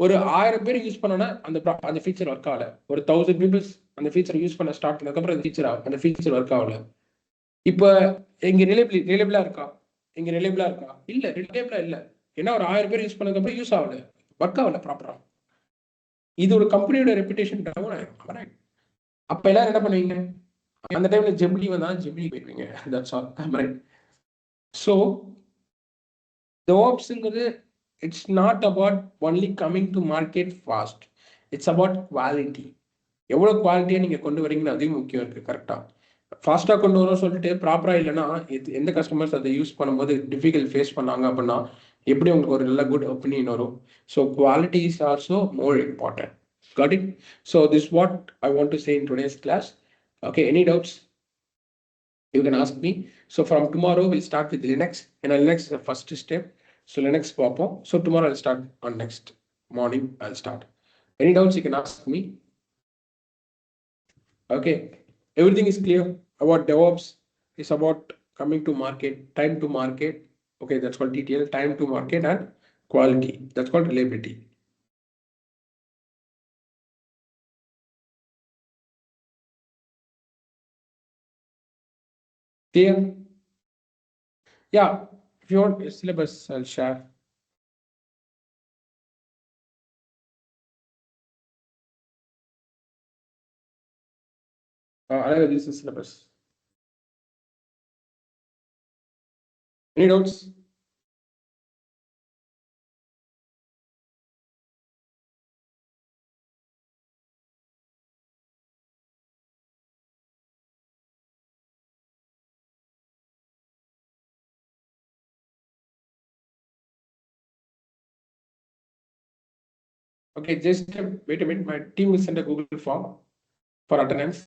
ஒரு 1000 பேர் யூஸ் பண்ணோன்னா அந்த ஃபீச்சர் ஒர்க் ஆகல. ஒரு 1000 பீப்புள்ஸ் அந்த ஃபீச்சர் யூஸ் பண்ண ஸ்டார்ட் பண்ணதுக்கப்புறம் அந்த ஃபீச்சர் ஒர்க் ஆகல. இப்போ இங்கே ரிலேபிளா இருக்கா? இங்கே ரிலேபிளா இருக்கா? இல்லை, ரிலேபிளா இல்லை. ஏன்னா ஒரு 1000 பேர் யூஸ் பண்ணதுக்கப்புறம் யூஸ் ஆகல, ஒர்க் ஆகல ப்ராப்பரா. இது ஒரு கம்பெனியோட ரெப்புடேஷன் டவுன் ஆயிடும். அப்போ எல்லாரும் என்ன பண்ணுவீங்க, அந்த டைம்ல ஜெமினி வந்தா ஜெமினி போயிருவீங்க. That's all. ரைட்? ஸோ DevOpsங்கிறது it's not about only coming to market fast, it's about quality. எவ்வளோ குவாலிட்டியாக நீங்கள் கொண்டு வரீங்கன்னு அதையும் முக்கியம் இருக்குது. கரெக்டாக ஃபாஸ்ட்டாக கொண்டு வரோம் சொல்லிட்டு ப்ராப்பராக இல்லைன்னா எந்த கஸ்டமர்ஸ் அதை யூஸ் பண்ணும்போது டிஃபிகல்ட் ஃபேஸ் பண்ணாங்க அப்படின்னா எப்படி உங்களுக்கு ஒரு நல்ல குட் ஒப்பீனியன் வரும்? So quality is also more important. Got it? So this is what I want to say in today's class. Okay, any doubts? You can ask me. So from tomorrow we'll start with Linux, and Linux is the first step. So Linux pop up. So tomorrow I'll start on next morning. I'll start. Any doubts you can ask me. Okay, everything is clear about DevOps. It's about coming to market, time to market. Okay, that's called TTL, time to market, and quality. That's called reliability. Clear? Yeah, if you want syllabus, I'll share. This is syllabus. Any doubts? Okay, just wait a minute. My team will send a Google form for attendance.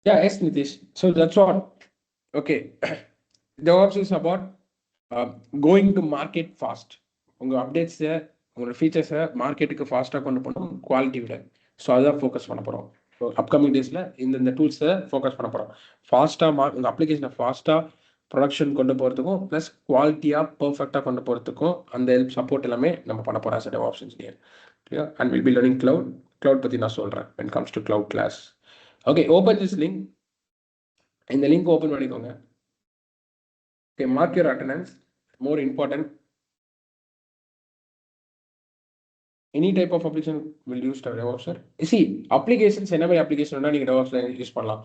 Yeah, yes, Nitish. So that's what. Okay, DevOps is about going to market fast. உங்கள் அப்டேட்ஸை, உங்களோட ஃபீச்சர்ஸை மார்க்கெட்டுக்கு ஃபாஸ்ட்டாக கொண்டு போகணும் quality விட. So அதுதான் focus பண்ண போகிறோம். அப்கமிங் டேஸ்ல இந்த டூல்ஸை ஃபோக்கஸ் பண்ண போறோம். ஃபாஸ்டா உங்க அப்ளிகேஷனை ஃபாஸ்டா ப்ரொடக்ஷன் கொண்டு போகிறதுக்கும் ப்ளஸ் குவாலிட்டியாக பர்ஃபெக்டாக கொண்டு போகிறதுக்கும் அந்த ஹெல்ப் சப்போர்ட் எல்லாமே நம்ம பண்ண போகிறோம் as a DevOps engineer. clear and we'll be learning cloud பற்றி நான் சொல்கிறேன் when it comes to cloud class. okay, open this link. இந்த லிங்க் ஓப்பன் பண்ணிக்கோங்க. okay, mark your attendance. more important, any type of application will use DevOps. see applications என்ன மாதிரி application நீங்க DevOps use பண்ணலாம்.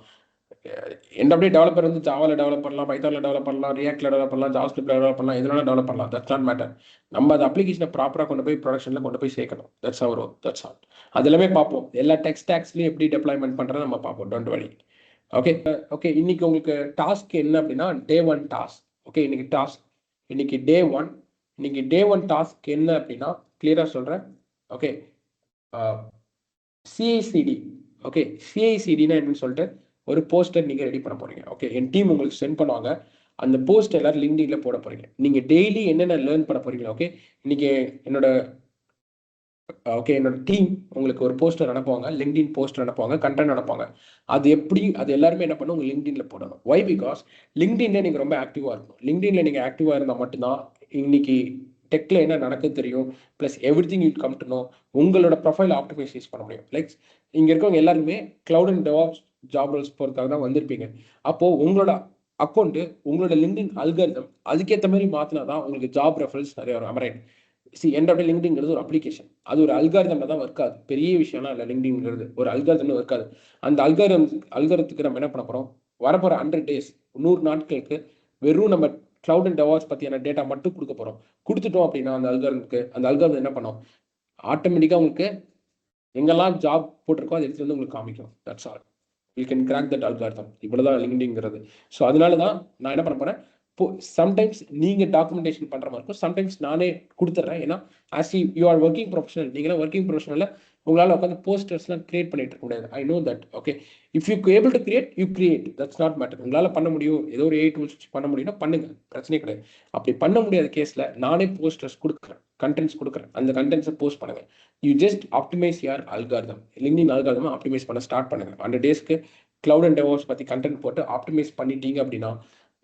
End of day developer வந்து ஜாவால develop பண்ணலாம், பைத்தான்ல develop பண்ணலாம், ரியாக்ட்ல develop பண்ணலாம், ஜாவாஸ்கிரிப்ட்ல டெவலப் பண்ணலாம், எதனால டெவலப் பண்ணலாம். That's not matter. நம்ம அந்த அப்ளிகேஷனை ப்ராப்பராக கொண்டு போய் ப்ரொடக்ஷனில் கொண்டு போய் சேர்க்கணும். That's our that's all. அது எல்லாமே பார்ப்போம். எல்லா டெக் ஸ்டாக்ஸ்லையும் எப்படி டெப்ளாய்மெண்ட் பண்ணுறதை நம்ம பார்ப்போம். Don't worry. ஓகே இன்னைக்கு உங்களுக்கு டாஸ்க் என்ன அப்படின்னா day 1 டாஸ்க். ஓகே இன்னைக்கு டே ஒன் டாஸ்க் என்ன அப்படின்னா கிளியராக சொல்கிறேன். Okay CICD. ஓகே சிஐசிடினா என்னன்னு சொல்லிட்டு ஒரு போஸ்டர் நீங்கள் ரெடி பண்ண போறீங்க. ஓகே என் டீம் உங்களுக்கு சென்ட் பண்ணுவாங்க. அந்த போஸ்ட் எல்லாரும் லிங்க்டின்ல போட போறீங்க. நீங்க டெய்லி என்னென்ன லேர்ன் பண்ண போறீங்களா. ஓகே இன்னைக்கு என்னோட டீம் உங்களுக்கு ஒரு போஸ்டர் அனுப்புவாங்க, லிங்க்டின் போஸ்டர் அனுப்புவாங்க, கண்டென்ட் அனுப்புவாங்க. அது எல்லாருமே என்ன பண்ணும், உங்க லிங்க்டின்ல போடணும். வை பிகாஸ் லிங்க்டின்ல நீங்க ரொம்ப ஆக்டிவா இருக்கணும். லிங்க்டின்ல நீங்க ஆக்டிவா இருந்தால் மட்டும்தான் இன்னைக்கு டெக்ல என்ன நடக்குது தெரியும். Plus every thing you come to know. உங்களோட ப்ரொஃபைல் ஆப்டிமைஸ் பண்ண முடியும். லைக் இங்க இருக்கவங்க எல்லாருமே cloud and DevOps job Rolle's போறதுக்காக தான் வந்திருப்பீங்க. அப்போ உங்களோட அக்கௌண்ட், உங்களோட லிங்க்டின் அல்காரிதம் அதுக்கேற்ற மாதிரி மாத்தினாதான் உங்களுக்கு ஜாப் ரெஃபரன்ஸ் நிறைய வரும். அமரைன் எண்ட் ஆஃப் டே லிங்க்டின்ங்கிறது ஒரு அப்ளிகேஷன். அது ஒரு அல்காரிதம்ல தான் ஒர்க் ஆகுது. பெரிய விஷயம்லாம் இல்லை. லிங்க்டின்ங்கிறது ஒரு அல்காரிதம்ல ஒர்க் ஆகுது. அந்த அல்காரிதத்துக்கு நம்ம என்ன பண்ண போறோம், வரப்போற 100 days 100 நாட்களுக்கு வெறும் நம்ம கிளவுட் அண்ட் டெவாப்ஸ் பத்தியான டேட்டா மட்டும் கொடுக்க போறோம். கொடுத்துட்டோம் அப்படின்னா அந்த அல்காரிதம் என்ன பண்ணும், ஆட்டோமேட்டிக்கா உங்களுக்கு எங்கெல்லாம் ஜாப் போட்டிருக்கோ அதை எடுத்து வந்து உங்களுக்கு காமிக்கும். That's all. You can crack that algorithm. இவ்வளவுதான் லிங்க்டின்ங்கிறது. ஸோ அதனால தான் நான் என்ன பண்ண போறேன், சம்டைம்ஸ் நீங்க டாக்குமெண்டேஷன் பண்ற மாதிரி இருக்கும், சம்டைம்ஸ் நானே கொடுத்துட்றேன். ஏன்னா as you are working professional, நீங்களாம் ஒர்க்கிங் ப்ரொஃபஷனல்ல உங்களால் உட்காந்து போஸ்டர்ஸ்லாம் கிரியேட் பண்ணிட்டு இருக்க முடியாது. I know that. Okay if you able to create you create. That's not matter. உங்களால் பண்ண முடியும், ஏதோ ஒரு AI டூல்ஸ் பண்ண முடியும்னா பண்ணுங்க, பிரச்சனையே கிடையாது. அப்படி பண்ண முடியாத கேஸ்ல நானே போஸ்டர்ஸ் கொடுக்குறேன், கண்டென்ட்ஸ் கொடுக்குறேன். அந்த கண்டென்ட்ஸை போஸ்ட் பண்ணுங்க. You just optimise your algorithm. LinkedIn algorithm optimise பண்ண ஸ்டார்ட் பண்ணுங்க. 100 daysக்கு கிளவுட் அண்ட் டெவாப்ஸ் பத்தி கண்டென்ட் போட்டு ஆப்டிமைஸ் பண்ணிட்டீங்க அப்படின்னா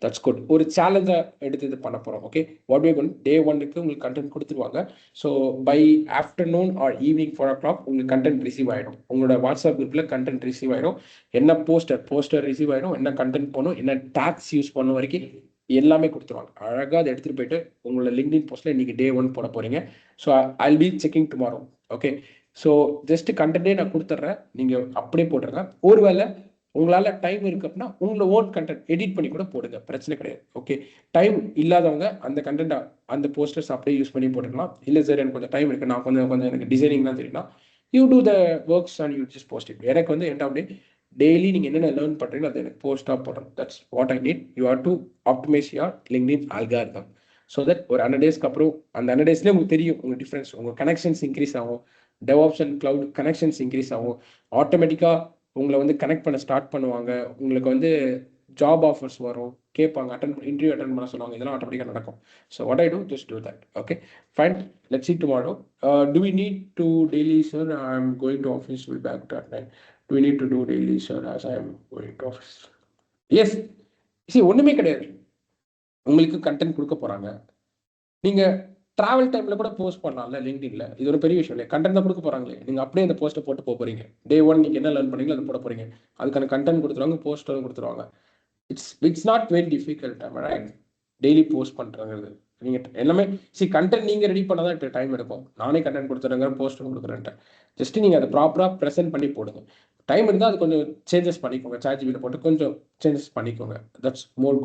தட்ஸ் குட். ஒரு சேலஞ்சா எடுத்து இது பண்ண போறோம். Okay what we gonna day 1க்கு உங்களுக்கு கண்டென்ட் கொடுத்துருவாங்க. So by afternoon or evening 4 o'clock உங்களுக்கு கண்டென்ட் ரிசீவ் ஆயிடும். உங்களோட வாட்ஸ்அப் குரூப்ல கண்டென்ட் ரிசீவ் ஆயிடும். என்ன போஸ்டர் ரிசீவ் ஆயிடும், என்ன கண்டென்ட் போகணும், என்ன டேக்ஸ் யூஸ் பண்ண வரைக்கும் எல்லாமே கொடுத்துருவாங்க. அழகா அதை எடுத்துட்டு போயிட்டு உங்களோட லிங்க்டின் போஸ்ட்ல இன்னைக்கு day 1 போட போறீங்க. So I'll be checking tomorrow. Okay so just கண்டென்ட்டே நான் கொடுத்துட்றேன், நீங்க அப்படியே போட்டுருங்க. ஒருவேளை உங்களால டைம் இருக்கு அப்படின்னா உங்களோட ஓன் கண்டென்ட் எடிட் பண்ணி கூட போடுங்க, பிரச்சனை கிடையாது. ஓகே டைம் இல்லாதவங்க அந்த கண்டென்ட் அந்த போஸ்டர்ஸ் அப்படியே யூஸ் பண்ணி போட்டுக்கலாம். இல்லை சார் எனக்கு கொஞ்சம் டைம் இருக்கு, நான் கொஞ்சம் எனக்கு டிசைனிங் தான் தெரியும்னா you do the works and you just post it. எனக்கு வந்து எண்ட் ஆஃப் டே டெய்லி நீங்க என்னென்ன லேர்ன் பண்றீங்களோ அது எனக்கு போஸ்டா போடணும். That's what I need. You are to optimise your LinkedIn algorithm. So that ஒரு 100 daysக்கு அப்புறம் அந்த 100 daysலேயே உங்களுக்கு தெரியும் உங்க டிஃபரன்ஸ். உங்க கனெக்ஷன்ஸ் இன்க்ரீஸ் ஆகும், DevOps and cloud connections increase ஆகும். ஆட்டோமேட்டிக்கா உங்களை வந்து கனெக்ட் பண்ண ஸ்டார்ட் பண்ணுவாங்க. உங்களுக்கு வந்து ஜாப் ஆஃபர்ஸ் வரும், கேட்பாங்க, இன்டர்வியூ அட்டன் பண்ண சொல்லுவாங்க. இதெல்லாம் ஆட்டோமேட்டிக்காக நடக்கும். So what I do, just do that. Okay fine, let's see tomorrow. Do we need to daily, sir? I'm going to office, will be back at 9. Do we need to do daily, sir, as I am going to office? Yes. see ஒண்ணுமே கிடையாது. உங்களுக்கு content கொடுக்க போறாங்க, நீங்க travel டைம்ல கூட post பண்ணலாம்ல லிங்க்டின்ல. இது ஒரு பெரிய விஷயம் இல்லை. கண்டென்ட் தான் கொடுக்க போறாங்களே, நீங்க அப்படியே அந்த போஸ்ட்டை போட்டு போறீங்க. day 1 நீங்க என்ன லேர்ன் பண்ணீங்களோ அதை போட போறீங்க. அதுக்கான கண்டென்ட் கொடுத்துருவாங்க, போஸ்டரும் கொடுத்துருவாங்க. It's not very difficult. Right, daily post பண்றது நீங்க எல்லாமே கண்டென்ட் நீங்க ரெடி பண்ணாதான் இப்போ டைம் எடுக்கும். நானே கண்டென்ட் கொடுத்துறேங்க, போஸ்டரும் கொடுக்குறேன்ட்டு ஜஸ்ட் நீங்க அதை ப்ராப்பரா ப்ரெசென்ட் பண்ணி போடுங்க. டைம் இருந்தால் அது கொஞ்சம் சேஞ்சஸ் பண்ணிக்கோங்க, சாட் ஜிபில போட்டு கொஞ்சம் சேஞ்சஸ் பண்ணிக்கோங்க. That's more good.